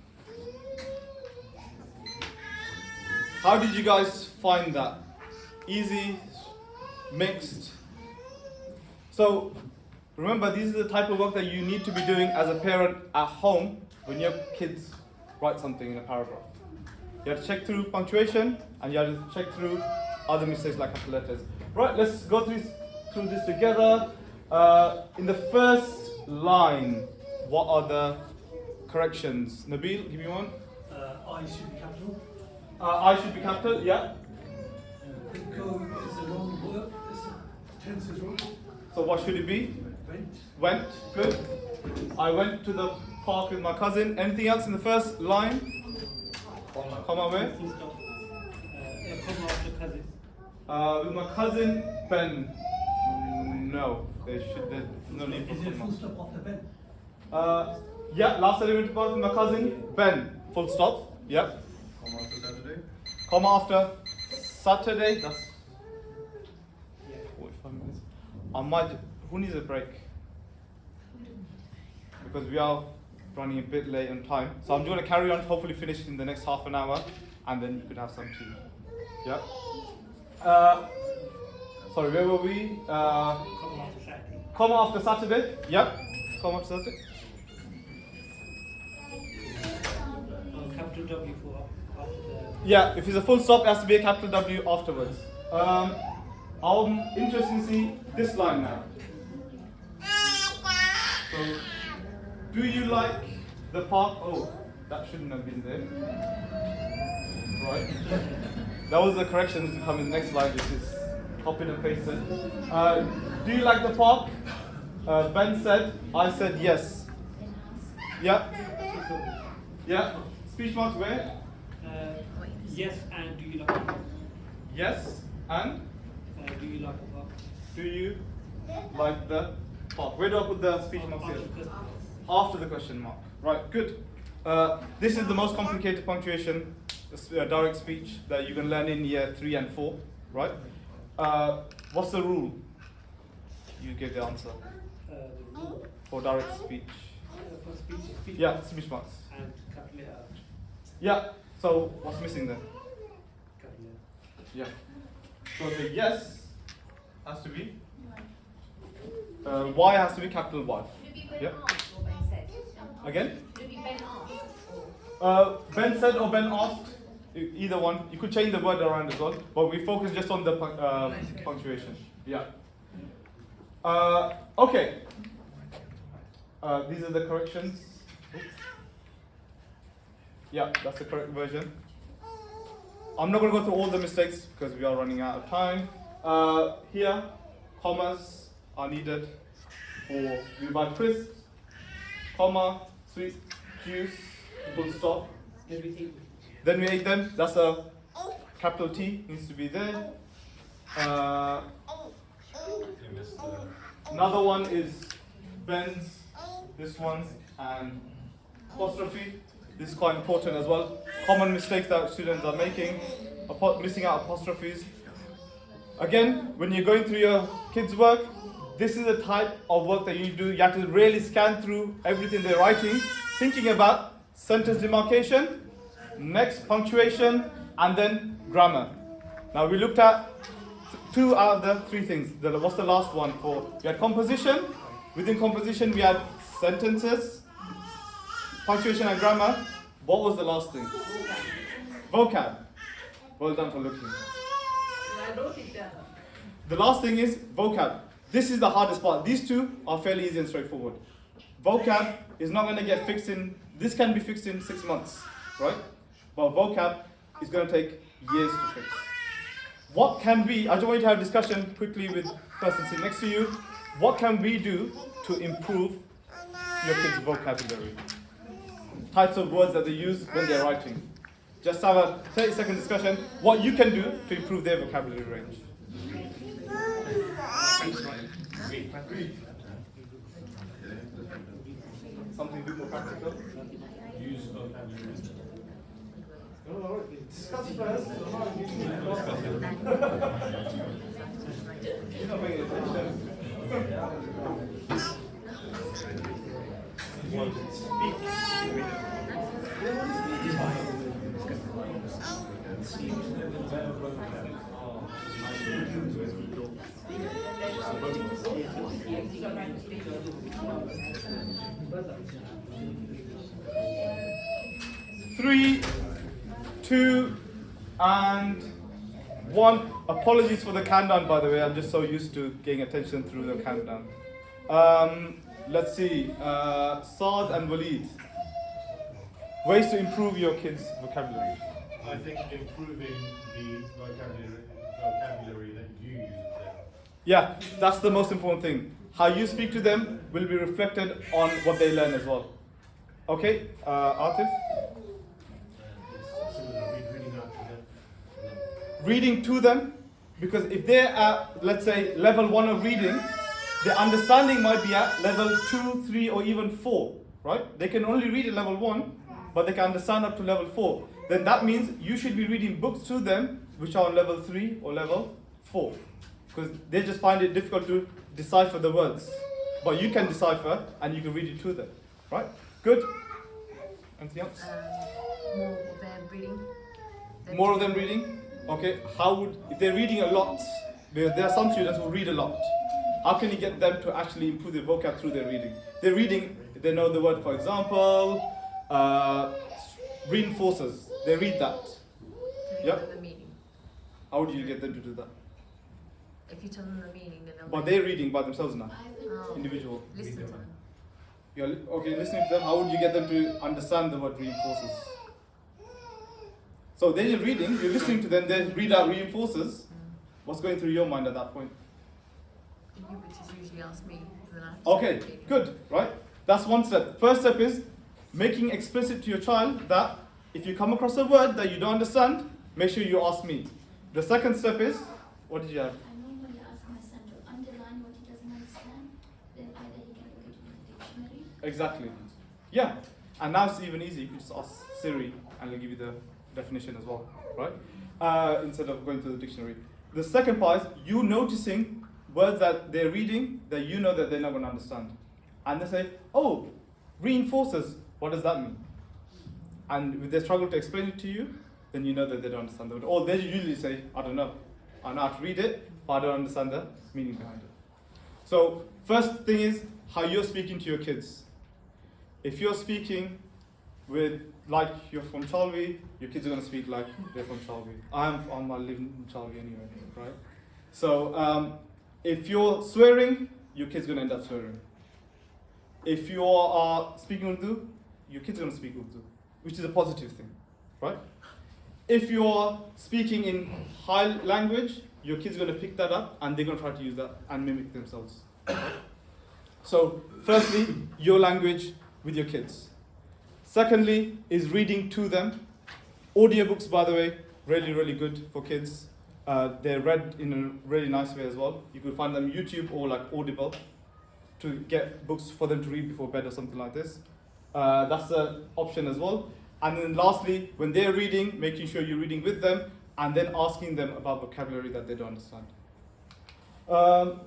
How did you guys find that? Easy? Mixed? So remember, these are the type of work that you need to be doing as a parent at home when your kids write something in a paragraph. You have to check through punctuation and you have to check through other mistakes like capital letters. Right, let's go through this together. In the first line, what are the corrections? Nabil, give me one. I should be capital. I should be capital, yeah. Go is a wrong word. Tense is wrong. So what should it be? Went. Went, good. I went to the park with my cousin. Anything else in the first line? Comma where? Full stop. Comma after cousin. With my cousin Ben. No, there's no need for Is there full comma. stop after Ben? Yeah, last time I went to park with my cousin Ben. Full stop. Yep. Comma after Saturday. Comma after Saturday. That's 45 minutes. I might. Who needs a break? Because we are running a bit late on time. So I'm going to carry on, hopefully finish in the next half an hour, and then you could have some tea. Yeah. Sorry, where were we? Comma after Saturday. Comma after Saturday. Yep. Comma after Saturday. Capital W for after the. Yeah, if it's a full stop, it has to be a capital W afterwards. I'm interested to see this line now. So, do you like the park? Oh, that shouldn't have been there. Right. That was the correction to come in the next slide, which is copied and pasted. Do you like the park? Ben said. I said yes. Yeah. Yeah. Speech marks where? Yes, and do you like the park? Yes and Do you like the park? do you like the park? Where do I put the speech marks here? After the question mark. Right, good. This is the most complicated punctuation, direct speech, that you can learn in year 3 and 4, right? What's the rule? You give the answer The rule for direct speech. for speech. Yeah, speech marks. And capital letter. Yeah, so what's missing then? Capital letter. Yeah. So the yes has to be, Y has to be capital Y. Should it be Ben Yep. asked or Ben said? Again? Should it be Ben asked? Ben said or Ben asked, either one. You could change the word around as well, but we focus just on the punctuation. Yeah. Okay. These are the corrections. Oops. Yeah, that's the correct version. I'm not going to go through all the mistakes because we are running out of time. Here, commas are needed for we buy crisps, comma, sweet juice, full stop. Then we ate them. That's a capital T, needs to be there. You missed the. Another one is Ben's, this one, and apostrophe. This is quite important as well. Common mistakes that students are making, missing out apostrophes. Again, when you're going through your kids' work, this is the type of work that you need to do. You have to really scan through everything they're writing, thinking about sentence demarcation, next punctuation, and then grammar. Now we looked at 2 out of the 3 things. What's the last one for? We had composition. Within composition, we had sentences, punctuation, and grammar. What was the last thing? Vocab. Well done for looking. I wrote it down. The last thing is vocab. This is the hardest part. These 2 are fairly easy and straightforward. Vocab is not going to get fixed in, this can be fixed in 6 months, right? But vocab is going to take years to fix. What can we, I just want you to have a discussion quickly with the person sitting next to you. What can we do to improve your kids' vocabulary? Types of words that they use when they're writing. Just have a 30-second discussion. What you can do to improve their vocabulary range. Something a bit more practical. Use vocabulary. Discuss first. You're not paying attention. Three, 2, and 1. Apologies for the countdown, by the way. I'm just so used to getting attention through the countdown. Let's see. Saad and Waleed. Ways to improve your kids' vocabulary. I think improving the vocabulary that you use there. Yeah, that's the most important thing. How you speak to them will be reflected on what they learn as well. Okay, Atif? Reading to them, because if they're at, let's say, level 1 of reading, their understanding might be at level 2, 3, or even 4, right? They can only read at level 1, but they can understand up to level 4. Then that means you should be reading books to them which are on level 3 or level 4, because they just find it difficult to decipher the words. But you can decipher and you can read it to them, right? Good? Anything else? More of them reading. More of them reading? Okay, how would, if they're reading a lot, there are some students who read a lot. How can you get them to actually improve their vocab through their reading? They're reading, they know the word, for example, reinforcers. They read that. Do they Yep. know the meaning? How do you get them to do that? If you tell them the meaning, then they'll But know. they're reading by themselves now, Oh. individual. Listen to them. You're okay, listening to them, how would you get them to understand the word reinforces? So then you're reading, you're listening to them, they read out reinforces. What's going through your mind at that point? You which is usually ask me, then I have to Okay, say, good, right? That's one step. First step is making explicit to your child that if you come across a word that you don't understand, make sure you ask me. The second step is, what did you have? I normally ask my son to underline what he doesn't understand, then either he can look it in the dictionary. Exactly. Yeah. And now it's even easy. You can just ask Siri and it'll give you the definition as well, right? Instead of going to the dictionary. The second part is you noticing words that they're reading that you know that they're not going to understand. And they say, oh, reinforces, what does that mean? And if they struggle to explain it to you, then you know that they don't understand the word. Or they usually say, I don't know. I know how to read it, but I don't understand the meaning behind it. So first thing is how you're speaking to your kids. If you're speaking with, like you're from Chalvi, your kids are going to speak like they're from Chalvi. I live in Chalvi anyway, right? So if you're swearing, your kid's going to end up swearing. If you are speaking Urdu, your kids are going to speak Urdu, which is a positive thing, right? If you're speaking in high language, your kids are going to pick that up and they're going to try to use that and mimic themselves. So, firstly, your language with your kids. Secondly, is reading to them. Audiobooks, by the way, really, really good for kids. They're read in a really nice way as well. You could find them on YouTube or like Audible to get books for them to read before bed or something like this. That's an option as well. And then lastly, when they're reading, making sure you're reading with them and then asking them about vocabulary that they don't understand. We're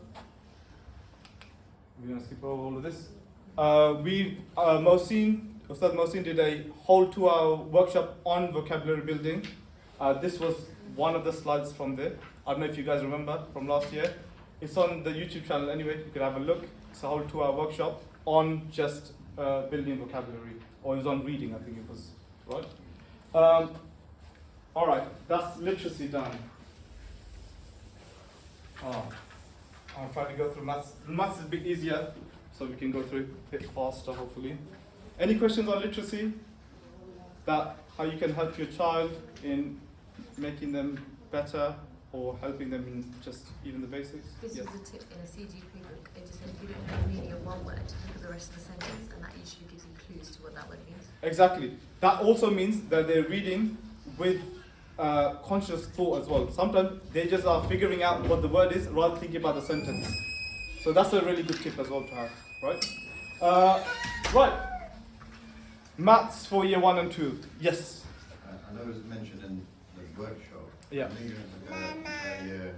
going to skip over all of this. Ustad Mohsin did a whole 2-hour workshop on vocabulary building. This was one of the slides from there. I don't know if you guys remember from last year. It's on the YouTube channel anyway, you can have a look. It's a whole 2-hour workshop on just building vocabulary, or it was on reading, I think it was, right? All right, that's literacy done. I'll try to go through maths. Maths is a bit easier, so we can go through it a bit faster, hopefully. Any questions on literacy? That how you can help your child in making them better or helping them in just even the basics? This Yes. was a tip in a CGP book. It just said if you don't know the meaning of one word, look at the rest of the sentence, and that usually gives you clues to what that word means. Exactly. That also means that they're reading with conscious thought as well. Sometimes they just are figuring out what the word is rather than thinking about the sentence. So that's a really good tip as well to have, right? Right. Maths for year 1 and 2. Yes. I know it was mentioned in the workshop. Yeah. I think you have a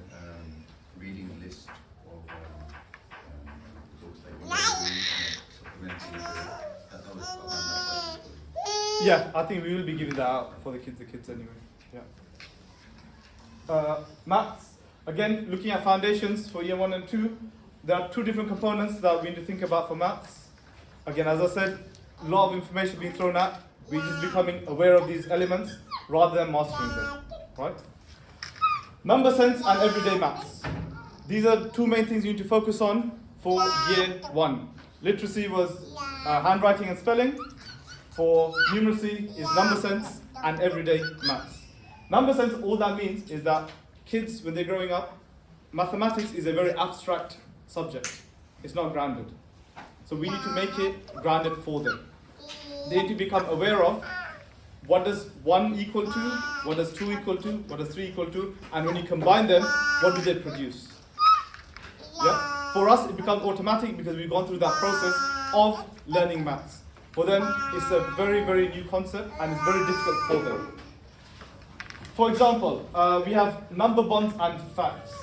reading list of books that you want to read and supplementary. That was I find that quite useful. Yeah, I think we will be giving that out for the kids anyway. Yeah. Maths, again, looking at foundations for year 1 and 2. There are 2 different components that we need to think about for maths. Again, as I said, a lot of information being thrown at. We're just becoming aware of these elements rather than mastering them, right? Number sense and everyday maths. These are 2 main things you need to focus on for year 1. Literacy was handwriting and spelling. For numeracy is number sense and everyday maths. Number sense, all that means is that kids, when they're growing up, mathematics is a very abstract subject. It's not grounded. So we need to make it grounded for them. They need to become aware of what does 1 equal to, what does 2 equal to, what does 3 equal to, and when you combine them, what do they produce? Yeah? For us, it becomes automatic because we've gone through that process of learning maths. For them, it's a very, very new concept and it's very difficult for them. For example, we have number bonds and facts.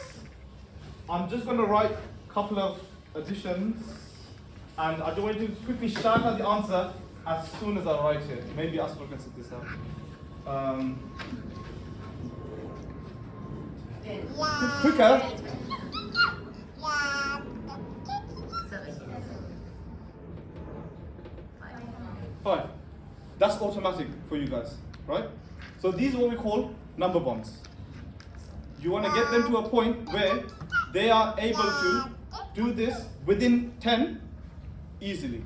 I'm just going to write a couple of additions and I want you to quickly shout out the answer as soon as I write it. Maybe Asper can set this up. Quicker. 7. 5. 5. That's automatic for you guys, right? So these are what we call number bonds. You want to get them to a point where they are able to do this within 10 easily.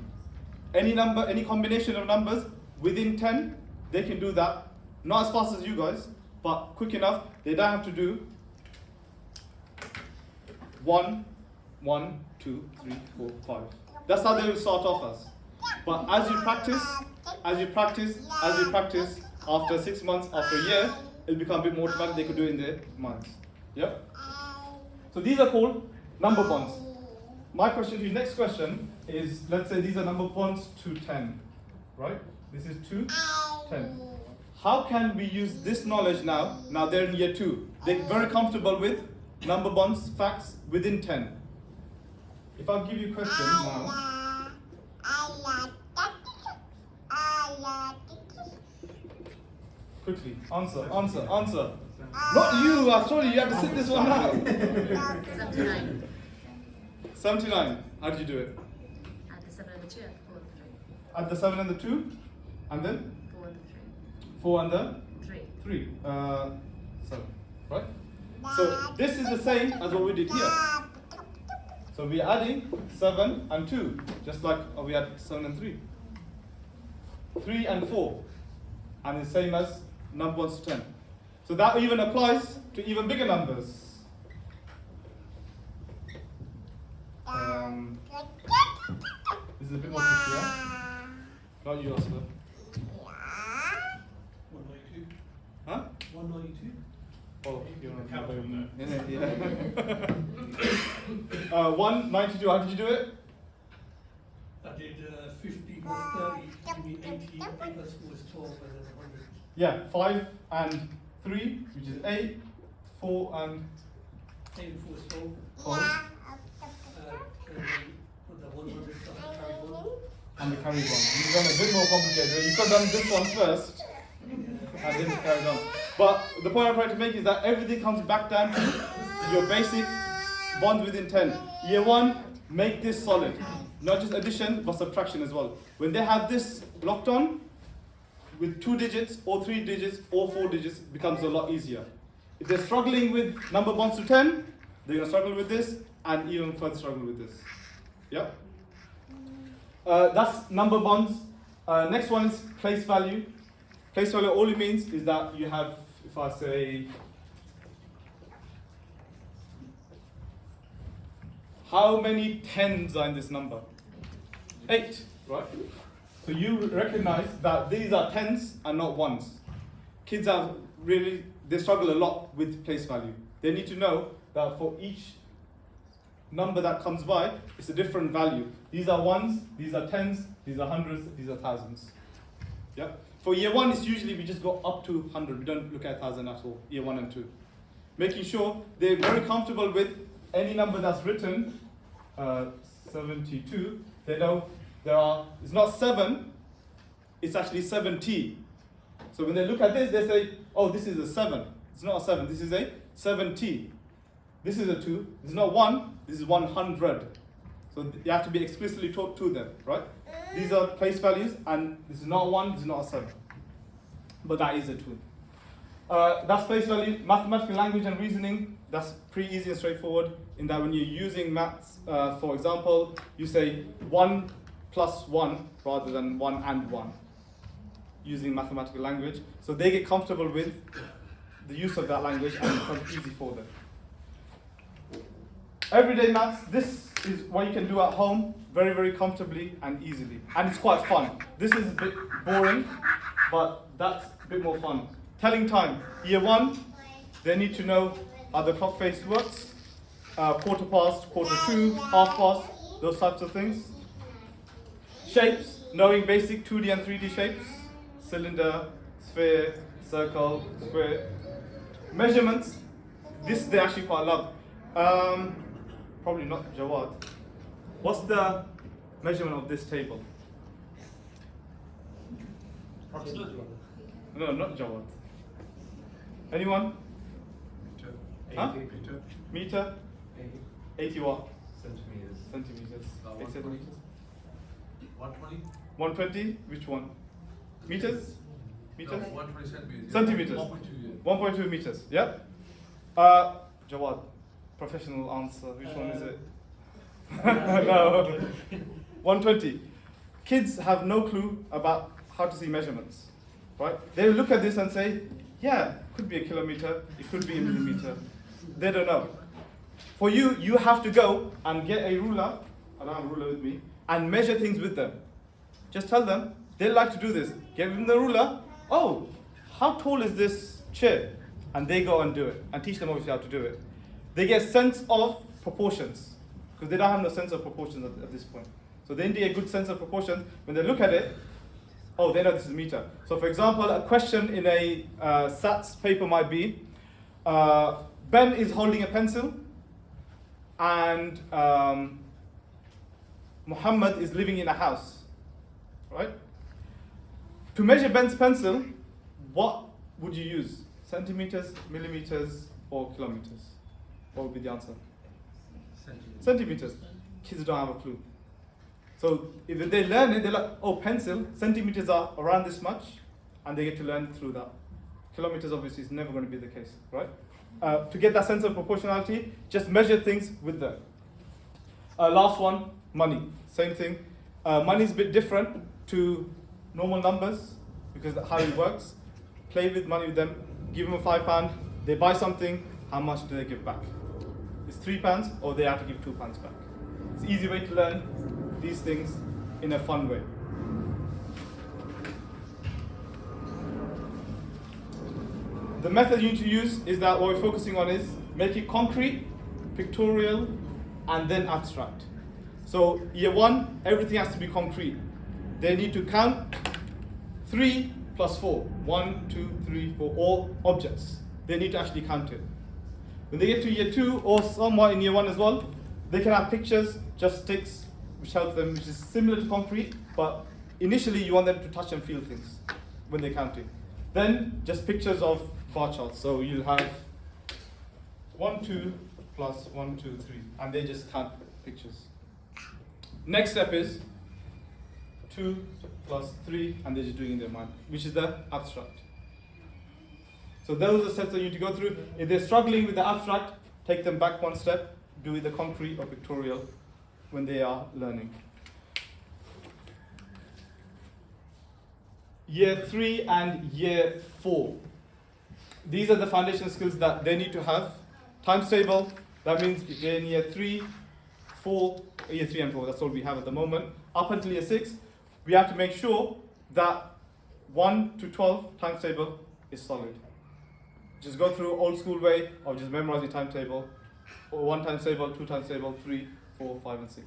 Any number, any combination of numbers within 10, they can do that. Not as fast as you guys, but quick enough. They don't have to do 1, 1, 2, 3, 4, 5. That's how they will start off as. But as you practice, after 6 months, after a year, it'll become a bit more automatic. They could do it in their minds. Yeah? So these are called number bonds. My question to you, next question is, let's say these are number bonds to 10, right? This is 2, 10. How can we use this knowledge now? Now they're in year 2. They're very comfortable with number bonds, facts within 10. If I give you a question now. Quickly, answer. Not you, I told you, you have to sit this one out. 79. 79, how did you do it? Add the 7 and the 2, Add the 7 and the 2, and then? 4 and the 3. 4 and the? 3. 3. 7, right? So this is the same as what we did here. So we're adding 7 and 2, just like we had 7 and 3. 3 and 4, and it's same as number 1 to 10. So that even applies to even bigger numbers. This is a bit more tricky, yeah? Not you, Oscar. 192. Huh? 192. Oh, you're on Count them yeah. 192, how did you do it? I did 50 plus 30, give me 80, 8 plus 4 is 12, and then 100. Yeah, 5 and 3, which is 8, 4 and 8 and 4 is 12. 12, And then put the 100 plus the carry one. and the carry one. You've done a bit more complicated. You could have done this one first, and then carried on. But the point I'm trying to make is that everything comes back down to your basic bonds within 10. Year 1, make this solid. Not just addition, but subtraction as well. When they have this locked on, with 2 digits, or 3 digits, or 4 digits, it becomes a lot easier. If they're struggling with number bonds to 10, they're going to struggle with this, and even further struggle with this. Yeah? That's number bonds. Next one is place value. Place value, all it means is that you have, if I say, how many tens are in this number? 8, right? So you recognize that these are tens and not ones. Kids are really, they struggle a lot with place value. They need to know that for each number that comes by, it's a different value. These are ones, these are tens, these are hundreds, these are thousands. Yeah? For year 1, it's usually we just go up to 100. We don't look at 1,000 at all, year 1 and 2. Making sure they're very comfortable with any number that's written, 72, they know it's not 7, it's actually 70. So when they look at this, they say, oh, this is a 7. It's not a 7, this is a 70. This is a 2, this is not 1, this is 100. So you have to be explicitly taught to them, right? These are place values, and this is not 1, this is not a 7. But that is a 2. That's place value. Mathematical language and reasoning, that's pretty easy and straightforward in that when you're using maths, for example, you say 1 plus 1 rather than 1 and 1 using mathematical language. So they get comfortable with the use of that language and it becomes easy for them. Everyday maths, this is what you can do at home very, very comfortably and easily. And it's quite fun. This is a bit boring, but that's a bit more fun. Telling time. Year 1, they need to know how the clock face works. Quarter past, quarter to, half past, those types of things. Shapes, knowing basic 2D and 3D shapes. Cylinder, sphere, circle, square. Measurements, this they actually quite love. Probably not Jawad. What's the measurement of this table? No, not Jawad. Anyone? Huh? Meter? 80 what? Centimeters. 8 centimeters. 120? 120? Which one? Meters? Meters? 120 centimeters. Centimeters. 1.2, yeah. 1.2 meters, yeah? Jawad, professional answer. Which one is it? No. 120. Kids have no clue about how to see measurements, right? They look at this and say, yeah, it could be a kilometer, it could be a millimeter. They don't know. For you, you have to go and get a ruler, I don't have a ruler with me, and measure things with them. Just tell them, they like to do this. Give them the ruler, oh, how tall is this chair? And they go and do it, and teach them obviously how to do it. They get a sense of proportions, because they don't have no sense of proportions at this point. So they need a good sense of proportions. When they look at it, oh, they know this is a meter. So for example, a question in a SATs paper might be, Ben is holding a pencil, and Muhammad is living in a house, right? To measure Ben's pencil, what would you use? Centimeters, millimeters, or kilometers? What would be the answer? Centimeters. Kids don't have a clue. So if they learn it, they're like, oh, pencil, centimeters are around this much, and they get to learn through that. Kilometers obviously is never going to be the case, right? To get that sense of proportionality, just measure things with them. Last one, money. Same thing. Money is a bit different to normal numbers because that's how it works. Play with money with them. Give them £5. They buy something. How much do they give back? It's £3, or they have to give £2 back. It's an easy way to learn these things in a fun way. The method you need to use is that what we're focusing on is make it concrete, pictorial, and then abstract. So year 1, everything has to be concrete. They need to count 3 plus 4. 1, 2, 3, 4, all objects. They need to actually count it. When they get to year 2, or somewhat in year 1 as well, they can have pictures, just sticks, which help them, which is similar to concrete, but initially you want them to touch and feel things when they're counting. Then just pictures of bar charts. So you'll have 1, 2, plus 1, 2, 3, and they just count pictures. Next step is 2 plus 3, and they're just doing it in their mind, which is the abstract. So those are the steps that you need to go through. If they're struggling with the abstract, take them back one step, do it the concrete or pictorial when they are learning. Year 3 and year 4. These are the foundational skills that they need to have. Times table, that means if they're in year 3, 4, year 3 and 4, that's all we have at the moment. Up until year 6, we have to make sure that 1 to 12 times table is solid. Just go through old school way of just memorizing timetable, or 1 times table, 2 times table, 3, 4, 5, and 6.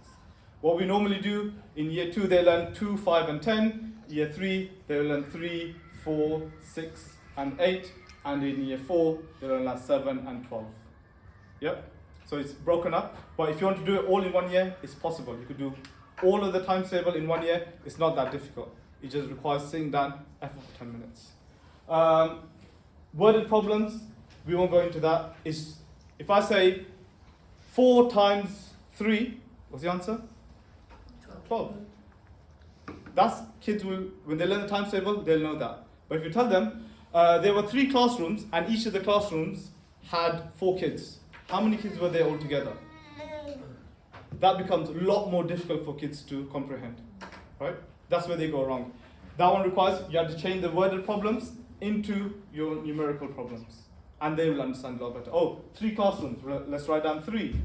What we normally do in year 2, they learn 2, 5, and 10. Year 3, they will learn 3, 4, 6, and 8. And in year 4, they will learn 7 and 12. Yep. So it's broken up. But if you want to do it all in 1 year, it's possible. You could do all of the times table in 1 year. It's not that difficult. It just requires sitting down effort for 10 minutes. Worded problems, we won't go into that. If I say 4 times 3, what's the answer? 12. That's kids will, when they learn the times table, they'll know that. But if you tell them, there were 3 classrooms and each of the classrooms had 4 kids. How many kids were there altogether? That becomes a lot more difficult for kids to comprehend, right? That's where they go wrong. That one requires, you have to change the worded problems into your numerical problems. And they will understand a lot better. Oh, 3 classrooms, let's write down 3.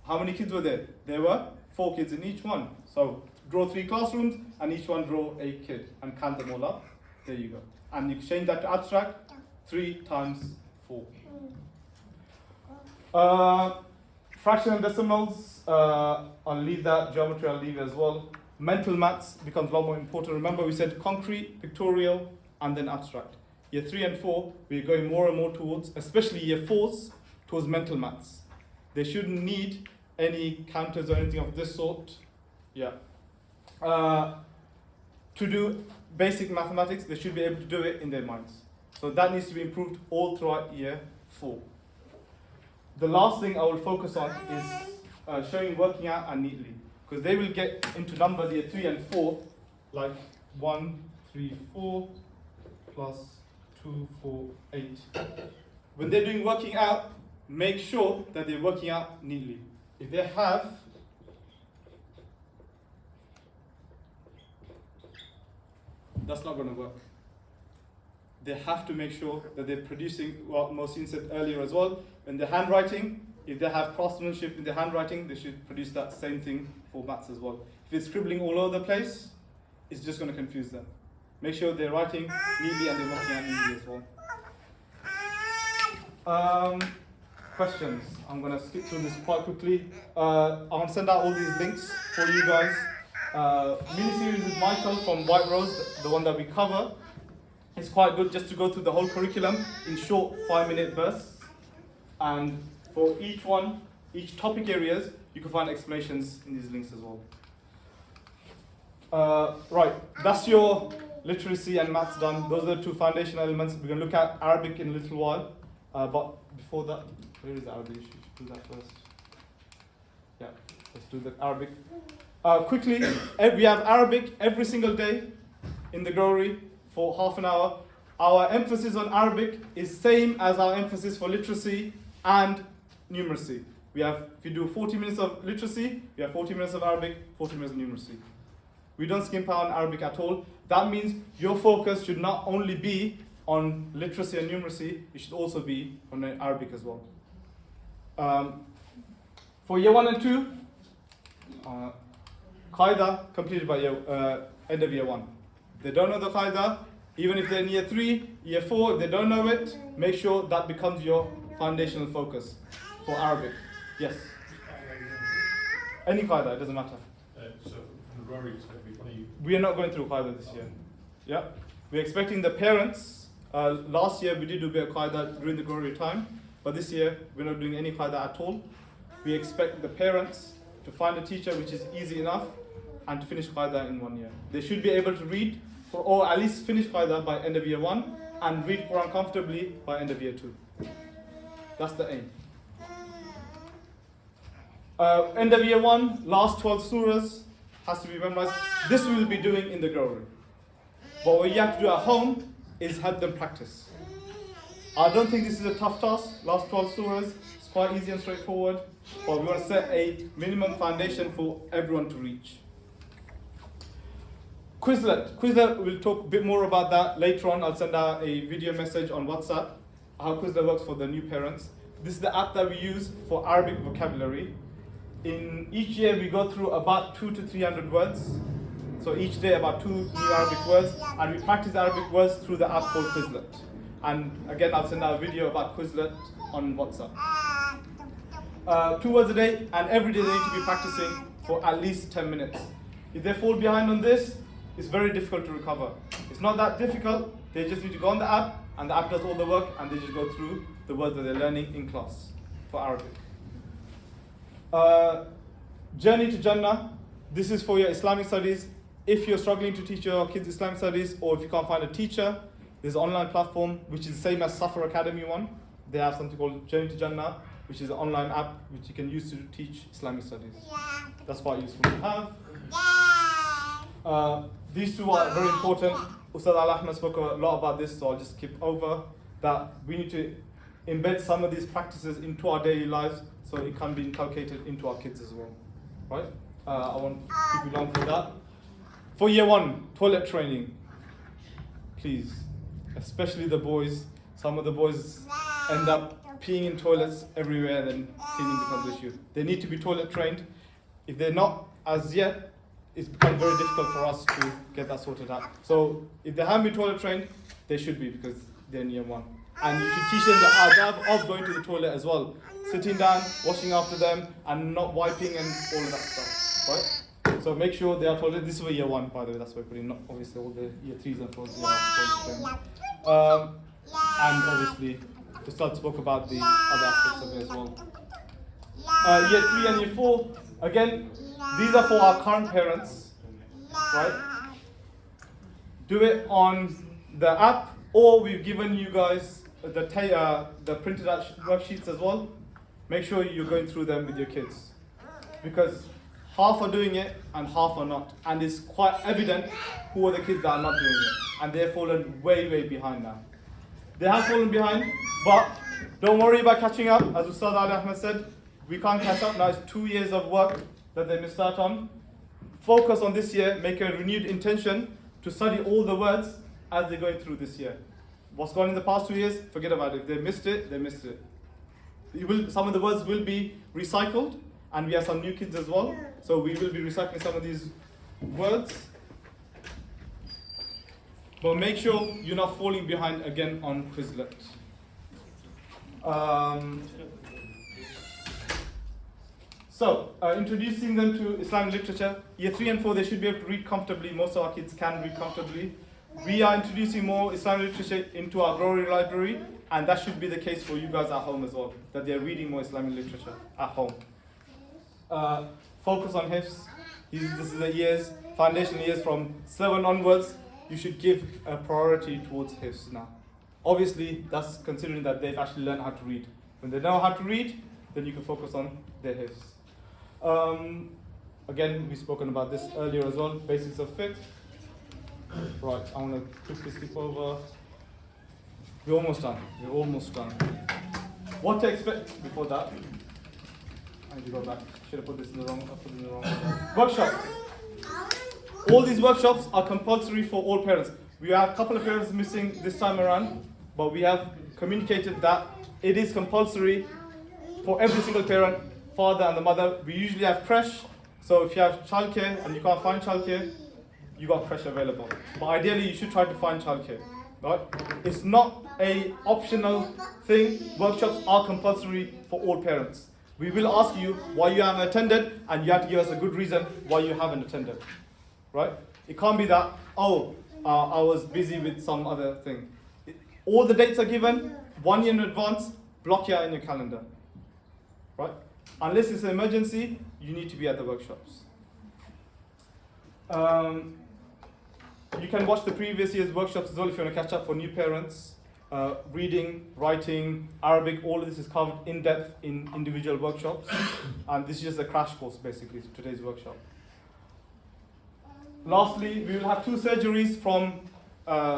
How many kids were there? There were 4 kids in each one. So draw 3 classrooms and each one draw a kid and count them all up. There you go. And you can change that to abstract, 3 times 4. Fraction and decimals, I'll leave that. Geometry, I'll leave as well. Mental maths becomes a lot more important. Remember we said concrete, pictorial, and then abstract. Year 3 and 4, we're going more and more towards, especially year 4s, towards mental maths. They shouldn't need any counters or anything of this sort. Yeah. To do basic mathematics, they should be able to do it in their minds. So that needs to be improved all throughout year 4. The last thing I will focus on is showing working out and neatly. Because they will get into numbers year 3 and 4, like 1, 3, 4, plus 2, 4, 8. When they're doing working out, make sure that they're working out neatly. If they have that's not going to work. They have to make sure that they're producing what Mohsin said earlier as well. When they're handwriting, if they have craftsmanship in their handwriting, they should produce that same thing for maths as well. If it's scribbling all over the place, it's just going to confuse them. Make sure they're writing neatly and they're working out neatly as well. Questions? I'm going to skip through this quite quickly. I'm going to send out all these links for you guys. Mini-series with Michael from White Rose, the one that we cover. It's quite good just to go through the whole curriculum in short 5-minute bursts. And for each one, each topic areas, you can find explanations in these links as well. Right, that's your literacy and maths done. Those are the two foundational elements. We're going to look at Arabic in a little while. But before that, where is Arabic? You should do that first. Yeah, let's do the Arabic. Quickly, we have Arabic every single day in the Growery for half an hour. Our emphasis on Arabic is same as our emphasis for literacy and numeracy. If you do 40 minutes of literacy, we have 40 minutes of Arabic, 40 minutes of numeracy. We don't skimp out on Arabic at all. That means your focus should not only be on literacy and numeracy, it should also be on Arabic as well. For year 1 and 2, Qaida completed by end of year 1. If they don't know the Qaida, even if they're in year 3, year 4, if they don't know it, make sure that becomes your foundational focus for Arabic. Yes? Any Qaida, it doesn't matter. So the Rory is going to be funny. We are not going through Qaida this year. Yeah? We're expecting the parents. Last year we did do a bit of Qaida during the Growery time, but this year we're not doing any Qaida at all. We expect the parents to find a teacher which is easy enough and to finish Qaida in 1 year. They should be able to read, or at least finish Qaida by end of year 1 and read Quran comfortably by end of year 2. That's the aim. End of year 1, last 12 surahs has to be memorized. This we will be doing in the Growery. But what you have to do at home is help them practice. I don't think this is a tough task. Last 12 surahs, it's quite easy and straightforward. But we want to set a minimum foundation for everyone to reach. Quizlet. Quizlet, we'll talk a bit more about that later on. I'll send out a video message on WhatsApp, how Quizlet works for the new parents. This is the app that we use for Arabic vocabulary. In each year, we go through about 200 to 300 words. So each day, about 2 new Arabic words. And we practice Arabic words through the app called Quizlet. And again, I'll send out a video about Quizlet on WhatsApp. 2 words a day, and every day they need to be practicing for at least 10 minutes. If they fall behind on this, it's very difficult to recover. It's not that difficult. They just need to go on the app, and the app does all the work, and they just go through the words that they're learning in class for Arabic. Journey to Jannah. This is for your Islamic studies. If you're struggling to teach your kids Islamic studies, or if you can't find a teacher, there's an online platform which is the same as Safar Academy one. They have something called Journey to Jannah, which is an online app which you can use to teach Islamic studies. That's quite useful to have. These two are very important. Ustad Al-Ahmad spoke a lot about this, so I'll just skip over that. We need to embed some of these practices into our daily lives so it can be inculcated into our kids as well. Right? I won't keep you long for that. For year 1, toilet training. Please, especially the boys. Some of the boys end up peeing in toilets everywhere, then cleaning becomes an issue. They need to be toilet trained. If they're not as yet, it's become very difficult for us to get that sorted out. So if they haven't been toilet trained, they should be, because they're in year 1. And you should teach them the adab of going to the toilet as well. Sitting down, washing after them, and not wiping and all of that stuff, right? So make sure they are toilet. This is for year 1, by the way, that's why we're putting, not obviously all the year 3s and 4s. And obviously, the start spoke about the other aspects of it as well. Year 3 and year 4, again, these are for our current parents, right? Do it on the app, or we've given you guys the printed out worksheets as well. Make sure you're going through them with your kids, because half are doing it and half are not. And it's quite evident who are the kids that are not doing it. And they've fallen way, way behind now. They have fallen behind, but don't worry about catching up. As Ustad Ali Ahmed said, we can't catch up. Now it's 2 years of work that they missed out on. Focus on this year, make a renewed intention to study all the words as they're going through this year. What's gone in the past 2 years, forget about it. If they missed it, they missed it. Some of the words will be recycled, and we have some new kids as well. So we will be recycling some of these words. But make sure you're not falling behind again on Quizlet. Introducing them to Islamic literature. Year 3 and 4, they should be able to read comfortably. Most of our kids can read comfortably. We are introducing more Islamic literature into our Glory Library, and that should be the case for you guys at home as well, that they're reading more Islamic literature at home. Focus on Hifz. This is the years, foundation years from 7 onwards. You should give a priority towards Hifz now. Obviously, that's considering that they've actually learned how to read. When they know how to read, then you can focus on their Hifz. Again, we've spoken about this earlier as well, basics of fiqh. Right, I want to quickly skip over. We're almost done. What to expect before that? I need to go back. Should have put this in the wrong. I put it in the wrong. Workshops. All these workshops are compulsory for all parents. We have a couple of parents missing this time around, but we have communicated that it is compulsory for every single parent, father and the mother. We usually have creche, so if you have childcare and you can't find childcare, you got creche available. But ideally, you should try to find childcare. Right? It's not an optional thing. Workshops are compulsory for all parents. We will ask you why you haven't attended, and you have to give us a good reason why you haven't attended. Right? It can't be that, I was busy with some other thing. All the dates are given, 1 year in advance, block it out in your calendar. Right? Unless it's an emergency, you need to be at the workshops. You can watch the previous year's workshops as well if you want to catch up for new parents. Reading, writing, Arabic, all of this is covered in depth in individual workshops. And this is just a crash course basically, today's workshop. Lastly, we will have 2 surgeries from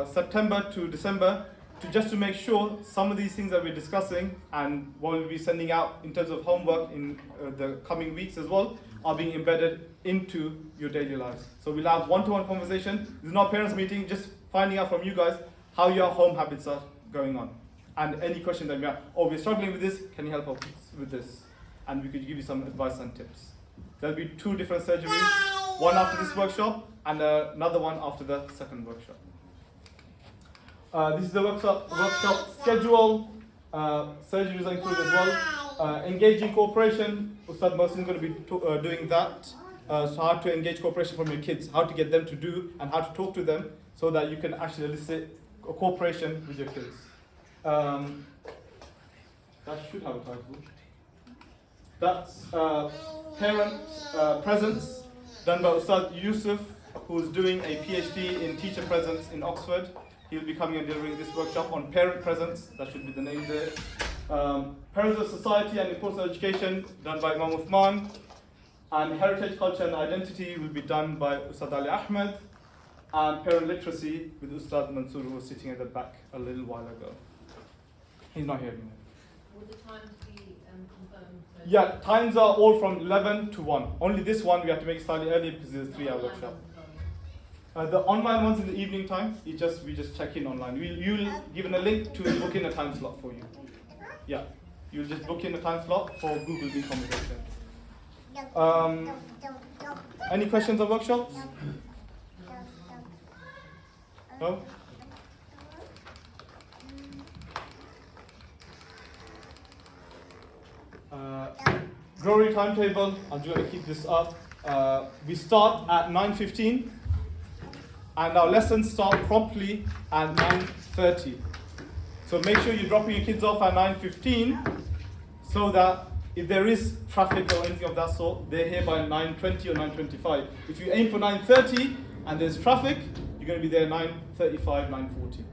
September to December just to make sure some of these things that we're discussing and what we'll be sending out in terms of homework in the coming weeks as well are being embedded into your daily lives. So we'll have one-to-one conversation. This is not parents meeting, just finding out from you guys how your home habits are going on. And any question that we have, we're struggling with this, can you help us with this? And we could give you some advice and tips. There'll be 2 different surgeries, one after this workshop and another one after the second workshop. This is the workshop schedule. Surgeries are included as well. Engaging cooperation. Ustad Mohsin is going to be doing that. So how to engage cooperation from your kids, how to get them to do and how to talk to them so that you can actually elicit cooperation with your kids. That should have a title. That's parent presence done by Ustad Yusuf, who's doing a PhD in teacher presence in Oxford. He'll be coming and delivering this workshop on parent presence. That should be the name there. Parents of Society and Importance of Education, done by Imam Uthman. And Heritage, Culture and Identity will be done by Ustad Ali Ahmed. And Parent Literacy with Ustad Mansoor, who was sitting at the back a little while ago. He's not here anymore. Will the times be confirmed? Yeah, times are all from 11 to 1. Only this one we have to make slightly early because it's a 3-hour workshop. The online ones in the evening time, we just check in online. You'll given a link to book in a time slot for you. Yeah, you'll just book in a time slot for Google Meet conversation. Any questions on workshops? No? Glory timetable, I'm just going to keep this up. We start at 9:15 and our lessons start promptly at 9:30. So make sure you're dropping your kids off at 9:15 so that if there is traffic or anything of that sort, they're here by 9:20 or 9:25. If you aim for 9:30 and there's traffic, you're going to be there 9:35, 9:40.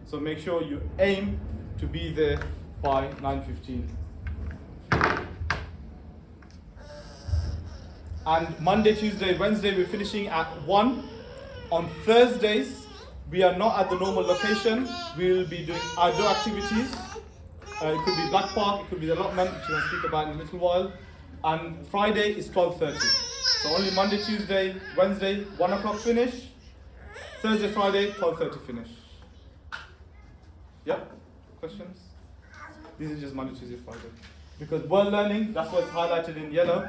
So make sure you aim to be there by 9:15. And Monday, Tuesday, Wednesday, we're finishing at 1. On Thursdays, we are not at the normal location. We will be doing outdoor activities. It could be Black Park, it could be the allotment, which we'll speak about in a little while. And Friday is 12:30. So only Monday, Tuesday, Wednesday, 1 o'clock finish. Thursday, Friday, 12:30 finish. Yep. Questions? These are just Monday, Tuesday, Friday. Because world learning, that's what's highlighted in yellow.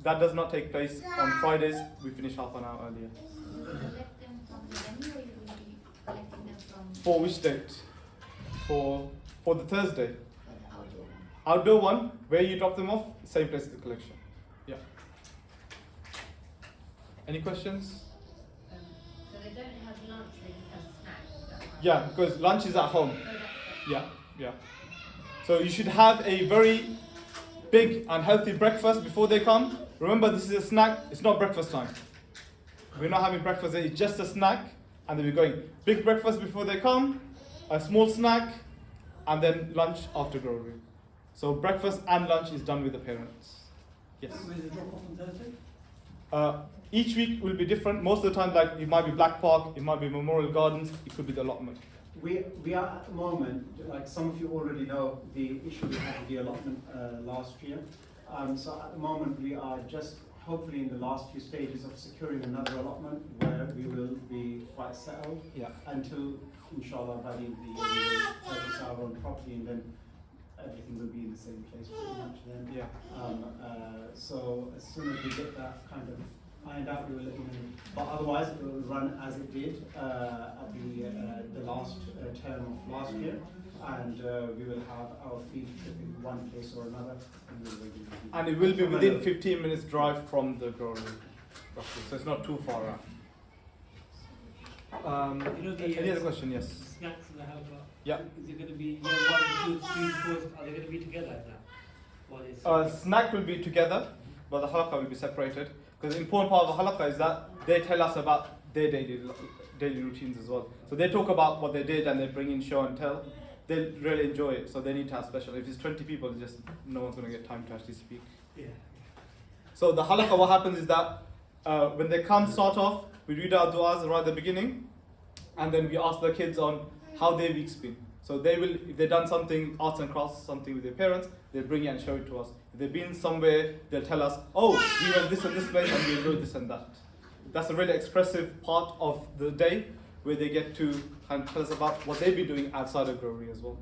That does not take place on Fridays. We finish half an hour earlier. You will collect them from the venue or you will be collecting them from For which date? For the Thursday. the outdoor one? Outdoor one, where you drop them off, same place as the collection. Yeah. Any questions? So they don't have lunch, they just have snacks, is that right? Yeah, because lunch is at home. So that's it. Yeah, yeah. So you should have a very big and healthy breakfast before they come. Remember, this is a snack, it's not breakfast time. We're not having breakfast, it's just a snack, and then we're going big breakfast before they come, a small snack, and then lunch after Grovery. So breakfast and lunch is done with the parents. Yes. Where's the drop off on Thursday? Each week will be different. Most of the time, like it might be Black Park, it might be Memorial Gardens, it could be the allotment. We are at the moment, like some of you already know, the issue we had with the allotment last year. So at the moment we are just hopefully in the last few stages of securing another allotment where we will be quite settled Yeah. until, inshallah, by the end of the year we will purchase our own property and then everything will be in the same place pretty much then. Yeah. So as soon as we get that kind of ironed out, we will let you know. But otherwise, it will run as it did at the last term of last year, and we will have our field trip in one place or another. And it will be within 15 minutes drive from the Grovery, roughly. So it's not too far out. Any other question? Yes. Snacks in the helper. Yeah. Is it going to be year 1, 2, 3, 4? Are they going to be together now? What is Snack will be together, but the halakha will be separated. Because the important part of the halakha is that they tell us about their daily routines as well. So they talk about what they did and they bring in show and tell. They really enjoy it, so they need to have special. If it's 20 people, it's just no one's going to get time to actually speak. Yeah. So the halakha, what happens is that when they come start off, we read our du'as right at the beginning, and then we ask the kids on how their week's been. So they will, if they've done something, arts and crafts, something with their parents, they'll bring it and show it to us. If they've been somewhere, they'll tell us, oh, we went this and this place and we enjoyed this and that. That's a really expressive part of the day where they get to kind of tell us about what they've been doing outside of Grovery as well.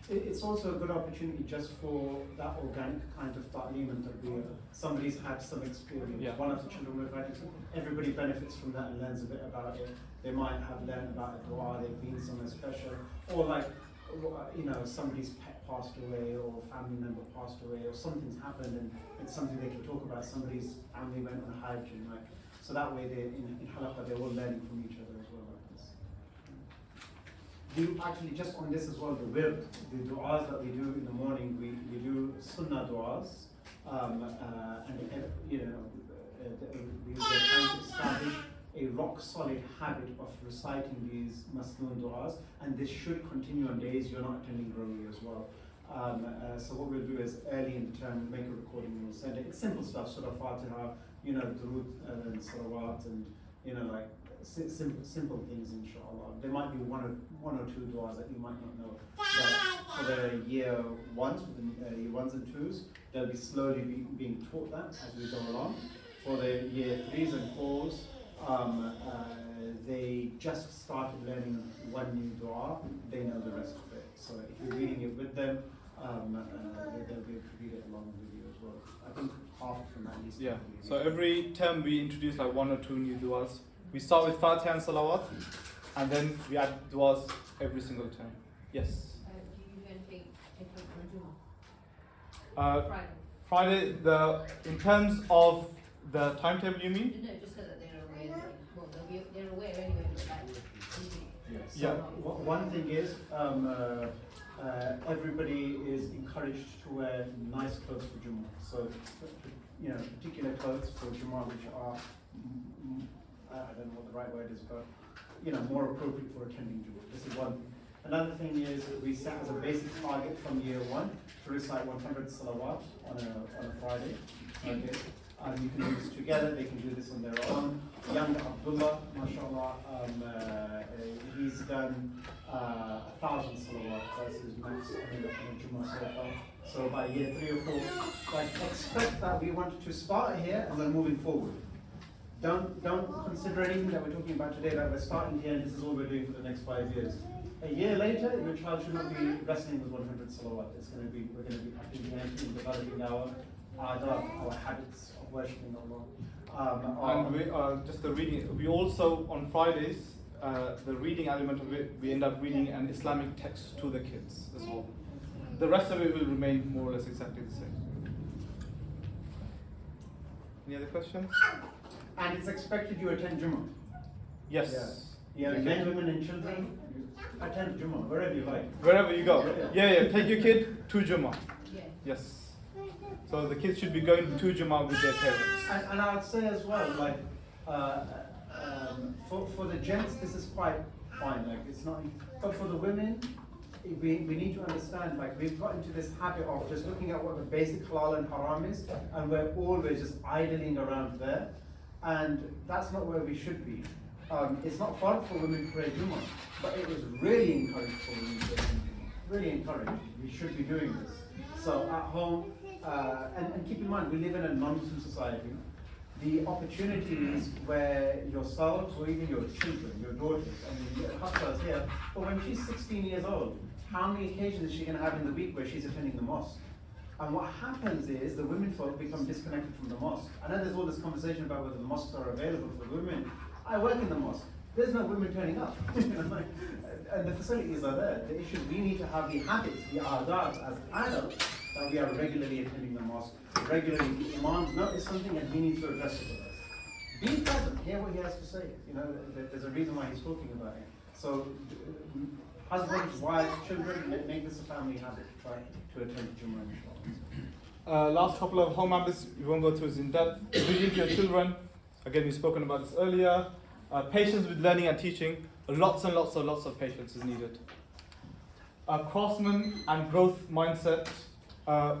It's also a good opportunity just for that organic kind of ta'aleem and tarbiyah. Somebody's had some experience. Yeah. One of the children we've had, everybody benefits from that and learns a bit about it. They might have learned about a dua, they've been somewhere special, or like, somebody's pet passed away or family member passed away or something's happened and it's something they can talk about. Somebody's family went on Hajj and so that way they in halaqah they're all learning from each other as well. Like this. Actually, just on this as well, the du'as that we do in the morning, we do sunnah du'as, we're trying to establish a rock solid habit of reciting these masnoon du'as, and this should continue on days you're not attending Grovery as well. So what we'll do is early in the term, make a recording and we'll send it. It's simple stuff, Surah Fatiha, Durood and Salawat, and simple things, inshallah. There might be one or two du'as that you might not know. But for the year ones, year ones and twos, they'll be slowly being taught that as we go along. For the year threes and fours, they just started learning one new dua, they know the rest of it. So if you're reading it with them, they'll be able to read it along with you as well. I think half of them at least. Yeah, so every term we introduce like one or two new du'as. We start with Fatiha and Salawat, and then we add du'as every single term. Yes? Do you do anything different on Jummah? Friday, in terms of the timetable you mean? No, just so that they're aware. Well, they're aware anyway, but like, Yes. Yeah. One thing is, everybody is encouraged to wear nice clothes for Jummah. So, particular clothes for Jummah which are, I don't know what the right word is, but more appropriate for attending Jummah. This is one thing. Another thing is we set as a basic target from year one to recite 100 salawat on a Friday. Okay. You can do this together, they can do this on their own. Young Abdullah, mashallah, he's done 1,000 salawat, that's his max on the Jummah so far. So by year 3 or 4, like expect that we want to start here and we're moving forward. Don't consider anything that we're talking about today that we're starting here and this is all we're doing for the next 5 years. A year later, your child should not be wrestling with 100 salawat. We're going to be implementing, developing our habits of worshipping Allah. And we, just the reading, we also, on Fridays, the reading element of it, we end up reading an Islamic text to the kids as well. The rest of it will remain more or less exactly the same. Any other questions? And it's expected you attend Jummah. Yes. Yeah, men, women and children, attend Jummah, wherever you like. Wherever you go. Yeah, take your kid to Jummah. Yeah. Yes. So the kids should be going to Jummah with their parents. And I would say as well, like, for the gents, this is quite fine, like, it's not, but for the women, we need to understand, like, we've got into this habit of just looking at what the basic halal and haram is, and we're always just idling around there, and that's not where we should be. It's not fun for women to pray Jummah, but it was really encouraged for women to pray Jummah. Really encouraged. We should be doing this. So at home, and keep in mind, we live in a non-Muslim society. The opportunities where yourself or even your children, your daughters, I mean, Hafsa's here, but when she's 16 years old, how many occasions is she going to have in the week where she's attending the mosque? And what happens is the women folk become disconnected from the mosque. I know there's all this conversation about whether the mosques are available for women. I work in the mosque. There's no women turning up. And the facilities are there. The issue is we need to have the habits, the adabs as adults, that we are regularly attending the mosque. Regularly, the imams notice something and he needs to address it with us. Be present, hear what he has to say. You know, there's a reason why he's talking about it. So, husbands, wives, children, make this a family habit to try to attend Jummah, inshallah. Last couple of home habits, we won't go through this in depth. Reading to your children, again, we've spoken about this earlier. Patience with learning and teaching, lots of patience is needed. Craftsman and growth mindset,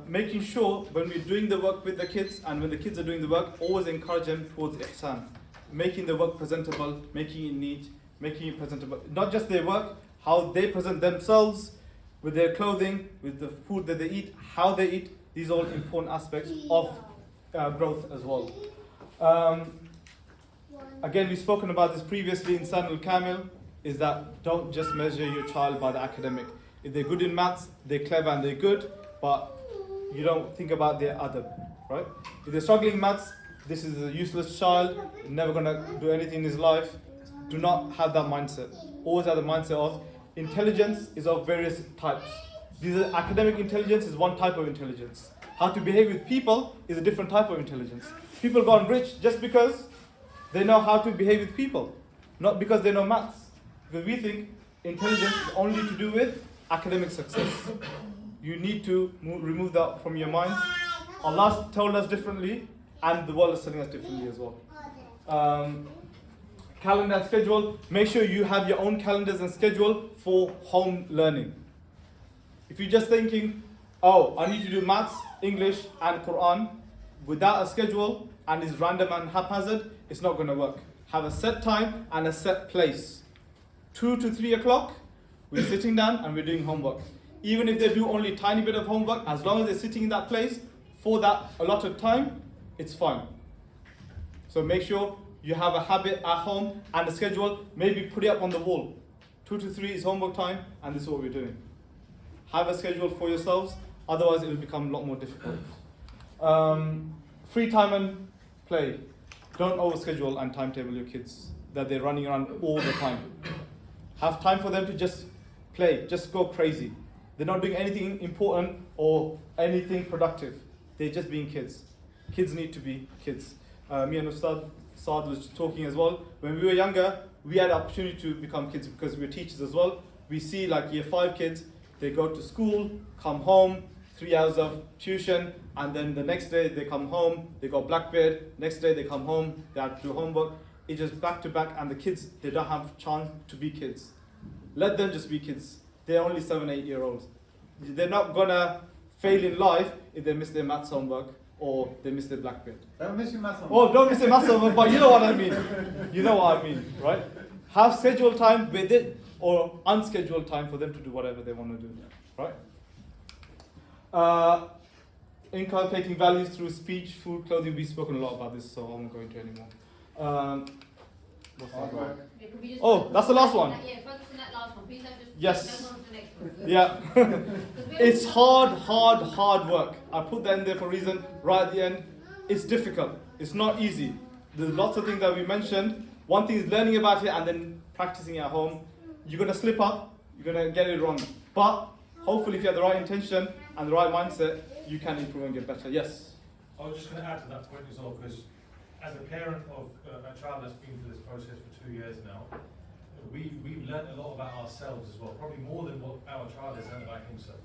making sure when we're doing the work with the kids and when the kids are doing the work, always encourage them towards ihsan. Making the work presentable, making it neat, making it presentable. Not just their work, how they present themselves with their clothing, with the food that they eat, how they eat. These are all important aspects of growth as well. Again, we've spoken about this previously in San al-Kamil, is that don't just measure your child by the academic. If they're good in maths, they're clever and they're good, but you don't think about their adab, right? If they're struggling in maths, this is a useless child, never gonna do anything in his life. Do not have that mindset. Always have the mindset of intelligence is of various types. Academic intelligence is one type of intelligence. How to behave with people is a different type of intelligence. People gone rich just because they know how to behave with people, not because they know maths. Because we think intelligence is only to do with academic success. You need to remove that from your minds. Allah told us differently, and the world is telling us differently as well. Calendar and schedule. Make sure you have your own calendars and schedule for home learning. If you're just thinking, oh, I need to do maths, English, and Quran without a schedule and is random and haphazard, it's not going to work. Have a set time and a set place. 2 to 3 o'clock, we're sitting down and we're doing homework. Even if they do only a tiny bit of homework, as long as they're sitting in that place for that allotted time, it's fine. So make sure you have a habit at home and a schedule, maybe put it up on the wall. 2 to 3 is homework time, and this is what we're doing. Have a schedule for yourselves, otherwise it will become a lot more difficult. Free time and play. Don't overschedule and timetable your kids that they're running around all the time. Have time for them to just play, just go crazy. They're not doing anything important or anything productive. They're just being kids. Kids need to be kids. Me and Ustad Saad was talking as well. When we were younger, we had the opportunity to become kids because we were teachers as well. We see like year 5 kids, they go to school, come home, 3 hours of tuition, and then the next day they come home, they got Blackbeard, next day they come home, they have to do homework. It's just back to back, and the kids, they don't have chance to be kids. Let them just be kids. They're only 7, 8 year olds. They're not gonna fail in life if they miss their maths homework, or they miss their black bit. Don't miss your maths homework. Oh, don't miss your maths homework, but you know what I mean. You know what I mean, right? Have scheduled time with it or unscheduled time for them to do whatever they want to do, right? Inculcating values through speech, food, clothing. We've spoken a lot about this, so I won't go into it anymore. What's that one? Yeah, could we just Oh, focus that's the on last that- one. Yeah, focus on that last one. Please don't just Yes. go on to the next one. Yeah. 'Cause we It's don't- hard work. I put that in there for a reason. Right at the end, it's difficult. It's not easy. There's lots of things that we mentioned. One thing is learning about it and then practicing at home. You're gonna slip up. You're gonna get it wrong. But hopefully, if you have the right intention and the right mindset, you can improve and get better. Yes. I was just going to add to that point as well, because as a parent of a child that's been through this process for 2 years now, we've learned a lot about ourselves as well, probably more than what our child has learned about himself.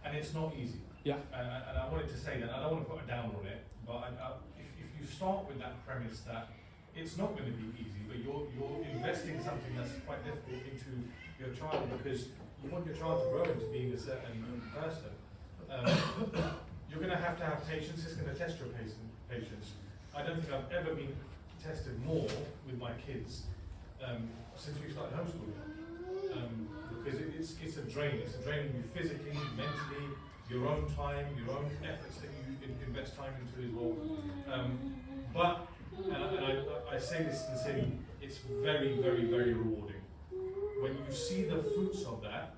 And it's not easy. Yeah. And I wanted to say that, I don't want to put a down on it, but if you start with that premise that it's not going to be easy, but you're investing something that's quite difficult into your child because you want your child to grow into being a certain person, you're going to have patience. It's going to test your patience. I don't think I've ever been tested more with my kids since we started homeschooling. Because it's a drain. It's a drain on you physically, mentally, your own time, your own efforts that you invest time into as well. But I say this sincerely, it's very, very, very rewarding. When you see the fruits of that,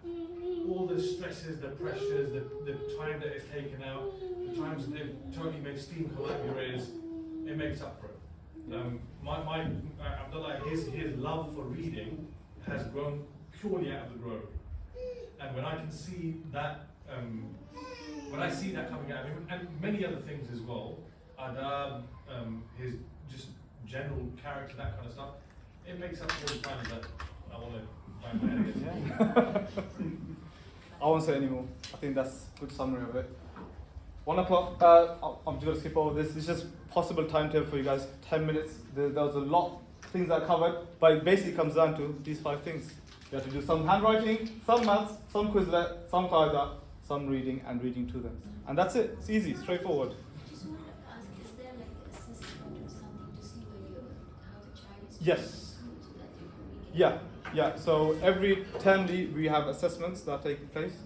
all the stresses, the pressures, the time that is taken out, the times that they've totally made steam come out of your ears, it makes up for it. Abdullah, his love for reading has grown purely out of the grove. And when I can see that, when I see that coming out of him, and many other things as well, adab, his just general character, that kind of stuff, it makes up for all the times that I want to bang my head against. I won't say anymore. I think that's a good summary of it. 1 o'clock, I'm just going to skip over this. It's just possible timetable for you guys. 10 minutes. There was a lot of things that I covered, but it basically comes down to these 5 things. You have to do some handwriting, some maths, some Quizlet, some qaida, some reading, and reading to them. And that's it. It's easy, straightforward. Just wanted to ask, is there like an assessment or something to see how the child is Yes. doing in school so that you can Yeah. So every termly we have assessments that take place,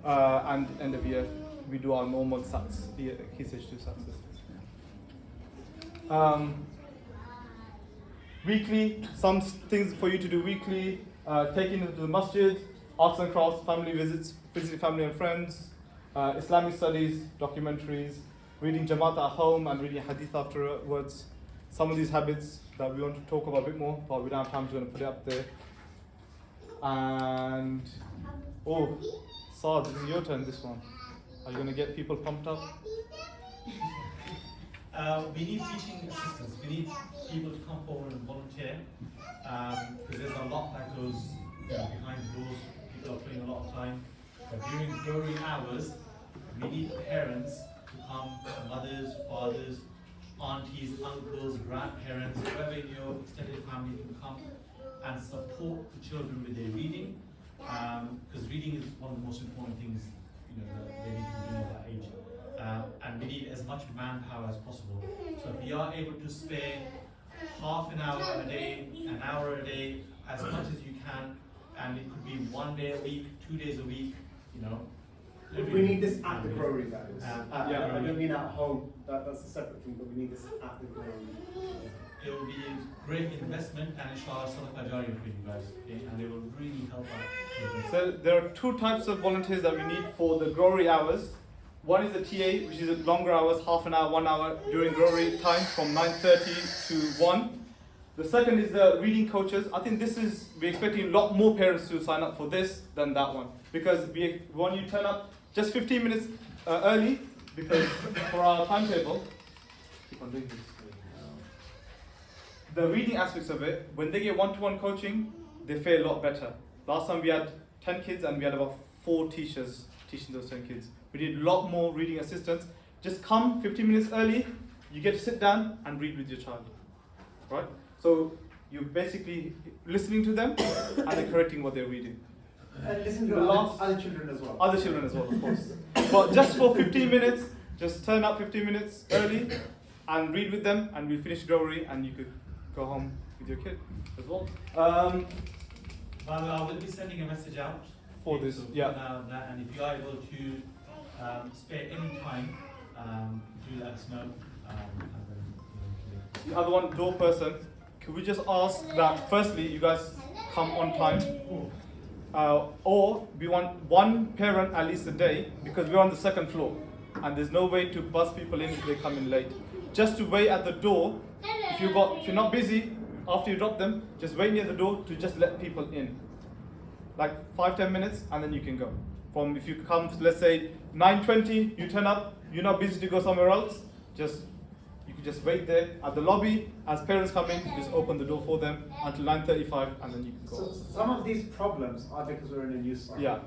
and end of year we do our normal SATs, Key Stage 2 SATs. Weekly, some things for you to do weekly, taking them to the masjid, arts and crafts, family visits, visiting family and friends, Islamic studies, documentaries, reading Jamaat at home and reading Hadith afterwards. Some of these habits that we want to talk about a bit more, but we don't have time, so we're going to put it up there. And, oh, Saad, this is your turn, this one. Are you going to get people pumped up? We need teaching assistants. We need people to come forward and volunteer because there's a lot that goes behind the doors. People are putting a lot of time. But during glory hours, we need parents to come, mothers, fathers, aunties, uncles, grandparents, whoever in your extended family can come and support the children with their reading. Because reading is one of the most important things that they need to do at that age. And we need as much manpower as possible. So if we are able to spare half an hour a day, an hour a day, as much as you can, and it could be 1 day a week, 2 days a week, We need this at the Growery, guys. I Yeah. don't mean at home. That's a separate thing, but we need this at the Growery. It will be a great investment and inshallah sadaqah jariyah for you guys, okay? And it will really help out children. So there are 2 types of volunteers that we need for the Growery hours. One is the TA, which is longer hours, half an hour, 1 hour during Growery time from 9:30 to 1. The second is the reading coaches. I think we're expecting a lot more parents to sign up for this than that one. Because we want you to turn up just 15 minutes early, because for our timetable, keep on doing this. The reading aspects of it, when they get one-to-one coaching, they fare a lot better. Last time we had 10 kids and we had about 4 teachers teaching those 10 kids. We need a lot more reading assistants. Just come 15 minutes early, you get to sit down and read with your child. Right? So you're basically listening to them and then correcting what they're reading. And listen to The last- other children as well. Other children as well, of course. But just for 15 minutes, Just turn up 15 minutes early and read with them, and we'll finish Growery, and you could go home with your kid as well. By the way, I will be sending a message out For this, so yeah. and if you are able to spare any time, do let us know. And then, The other one, door person, could we just ask that firstly you guys come on time, or we want one parent at least a day, because we're on the second floor and there's no way to bus people in if they come in late. Just to wait at the door. If you're not busy after you drop them, just wait near the door to just let people in. Like 5-10 minutes, and then you can go. From if you come, let's say 9:20, you turn up, you're not busy to go somewhere else, you can just wait there at the lobby. As parents come in, just open the door for them until 9:35, and then you can go. So some of these problems are because we're in a new site. Yeah.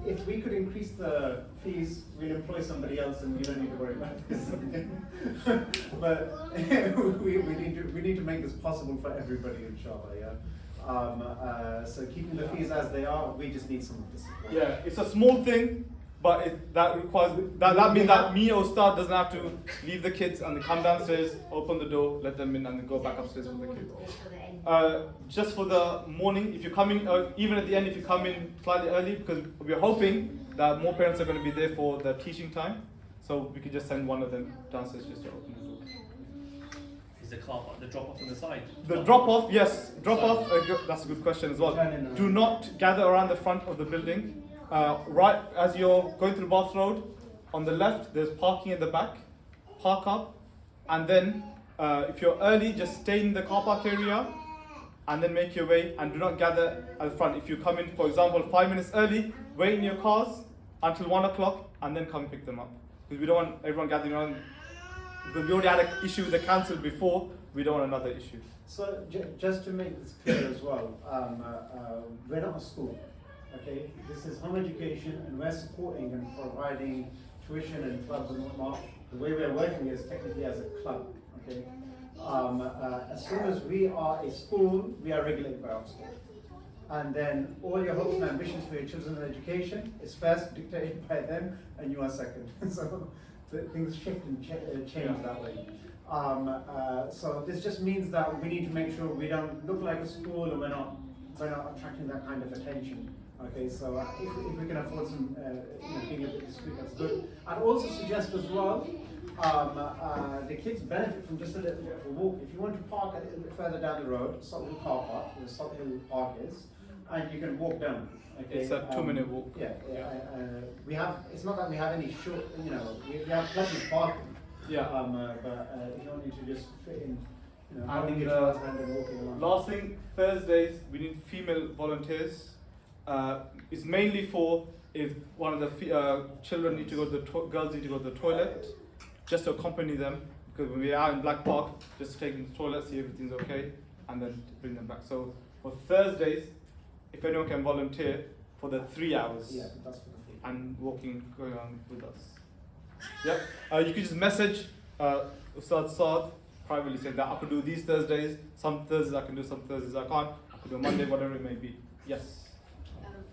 If we could increase the fees, we'd employ somebody else, and you don't need to worry about this. But we need to make this possible for everybody, inshallah. Yeah. So keeping the fees as they are, we just need some of this support. Yeah, it's a small thing, but that requires that means that me or Ustad doesn't have to leave the kids and they come downstairs, open the door, let them in, and then go back upstairs with the kids. Just for the morning, if you're coming, even at the end, if you come in slightly early, because we're hoping that more parents are going to be there for the teaching time, so we could just send one of them downstairs just to open the door. Is the car park, the drop off on the side? The drop off, yes, drop off. That's a good question as well. Do not gather around the front of the building. Right as you're going through Bath Road, on the left, there's parking at the back. Park up, and then if you're early, just stay in the car park area, and then make your way. And do not gather at the front. If you come in, for example, 5 minutes early, wait in your cars until 1 o'clock, and then come pick them up. Because we don't want everyone gathering around. Because we already had an issue with the council before, we don't want another issue. So just to make this clear as well, we're not a school. Okay, this is home education, and we're supporting and providing tuition and clubs and whatnot. The way we're working is technically as a club. Okay, as soon as we are a school, we are regulated by Ofsted, and then all your hopes and ambitions for your children's education is first dictated by them, and you are second. So things shift and change that way. So this just means that we need to make sure we don't look like a school, and we're not attracting that kind of attention. Okay, so if we can afford some, being a bit discreet, that's good. I'd also suggest as well, the kids benefit from just a little bit of a walk. If you want to park a little bit further down the road, Salt Hill Car Park, where Salt Hill Park is, and you can walk down. Okay, it's a 2-minute walk. Yeah, we have. It's not that we have any short. We have plenty of parking. Yeah. But you don't need to just fit in. And, holding your child's hand and walking along. Last thing, Thursdays we need female volunteers. It's mainly for if one of the children need to go to the girls need to go to the toilet, just to accompany them, because when we are in Black Park, just to take them to the toilet, see everything's okay, and then to bring them back. So for Thursdays, if anyone can volunteer for the 3 hours, Yeah, that's for the free. and going on with us. Yep. You can just message Ustad Saad privately, saying that I could do these Thursdays. Some Thursdays I can do, some Thursdays I can't. I could do Monday, whatever it may be. Yes.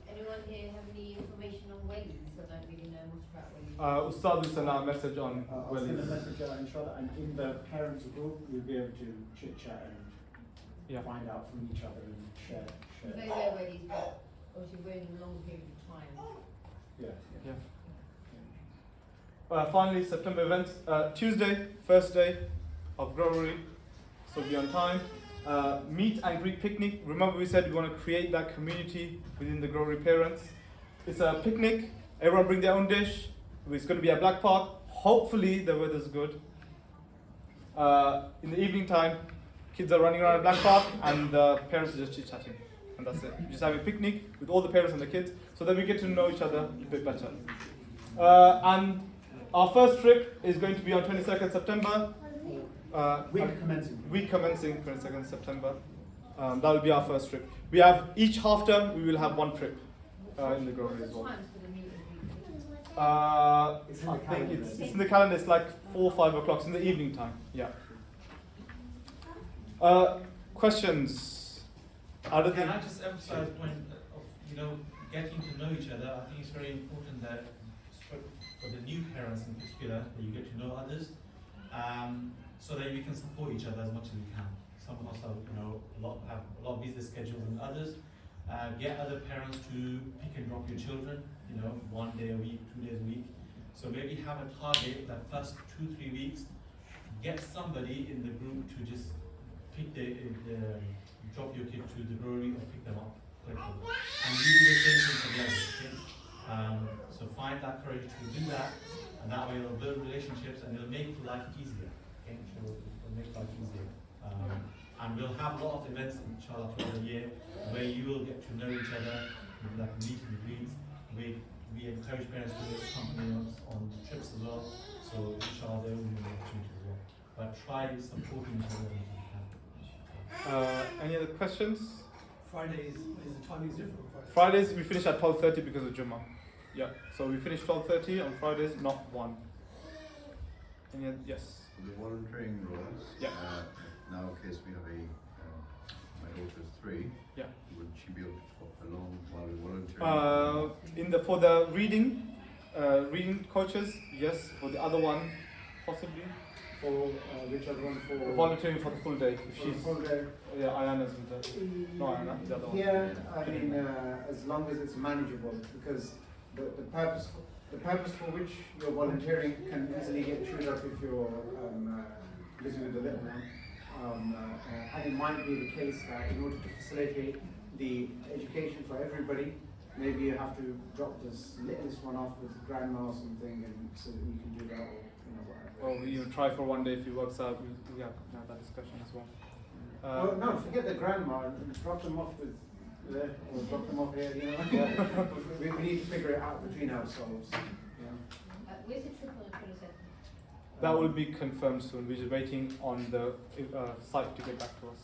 Anyone here have any information on weddings? I don't really know much about weddings. Ustad will send out a message on I'll send a wellies. message out, inshallah, and in the parents group, we'll be able to chit chat and find out from each other and share. They know weddings, but obviously we're in a long period of time. Yeah. Finally, September events. Tuesday, first day of Growery, so be on time. Meet and greet picnic. Remember we said we want to create that community within the Growery parents. It's a picnic. Everyone bring their own dish. It's going to be at Black Park. Hopefully the weather's good. In the evening time, kids are running around at Black Park and the parents are just chit-chatting. And that's it. We just have a picnic with all the parents and the kids, so that we get to know each other a bit better. And our first trip is going to be on 22nd September. Week commencing 22nd September. That will be our first trip. We have each half term, we will have one trip in the Growery as well. I think it's in the calendar. It's like 4 or 5 o'clock. It's in the evening time. Yeah. Questions? Can I just emphasize the point of getting to know each other? I think it's very important that for the new parents in particular, that you get to know others, so that we can support each other as much as we can. Some of us have, have a lot of business schedules than others. Get other parents to pick and drop your children, 1 day a week, 2 days a week. So maybe have a target that first 2-3 weeks, get somebody in the group to just pick drop your kid to the brewery or pick them up collectively. And you do the same thing together, okay? So find that courage to do that, and that way it'll build relationships and it'll make life easier. Okay? So it'll make life easier. And we'll have a lot of events, inshallah, throughout the year where you will get to know each other, like meet and greets. We encourage parents to accompany us on trips as well, so inshallah there will be an opportunity as well. But try supporting each other as you can. Any other questions? Fridays, the timing is different on Fridays. Fridays we finish at 12:30 because of Jummah. Yeah, so we finish 12:30 on Fridays, not 1. Any other, yes? For the volunteering roles, Yeah. now in case we have my daughter's 3, Yeah. would she be able to talk along while we're volunteering? For the reading coaches, yes. For the other one, possibly. For which other one? For Volunteering for the full day. If for the she's full day. yeah, Ayana's with the no Ayana, the other one. Yeah, I mean, as long as it's manageable, because the purpose for which you're volunteering can easily get chewed up if you're busy with the little one. And it might be the case that in order to facilitate the education for everybody, maybe you have to drop this littlest one off with grandma or something, and so that you can do that, or whatever. Well, we will try for 1 day. If it works out, we have that discussion as well. Well, no, forget the grandma and drop them off with there, or drop them off here, we need to figure it out between ourselves. Where's the trip on the 22nd? That will be confirmed soon. We're just waiting on the site to get back to us.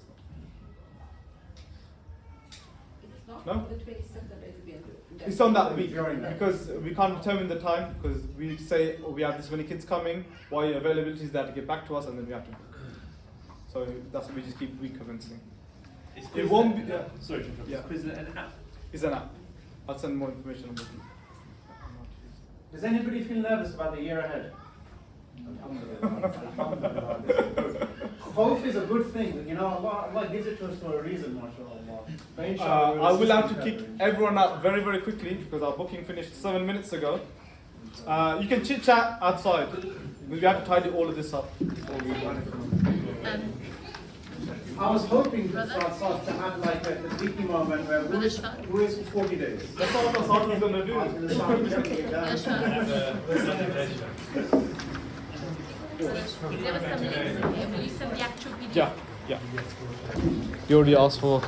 It's not No? on the 22nd, it'll be on the It's on that week During that. because we can't determine the time because we say we have this many kids coming. Why your availability is there to get back to us, and then we have to book. So that's what we just keep recommencing. It won't be. Yeah. Sorry, to interrupt. Yeah. Is Quiz an app? It's an app. I'll send more information on this. Does anybody feel nervous about the year ahead? Hope is a good thing, Allah gives it to us for a reason, mashallah. But inshallah, I will have to kick everyone out very, very quickly because our booking finished 7 minutes ago. You can chit chat outside. We have to tidy all of this up before we I was hoping to have like a tricky moment where who is 40 days. That's not what Asad was going to do. I was going to start checking it down. There were some links in here. Will you send the actual PDF? Yeah. You already asked for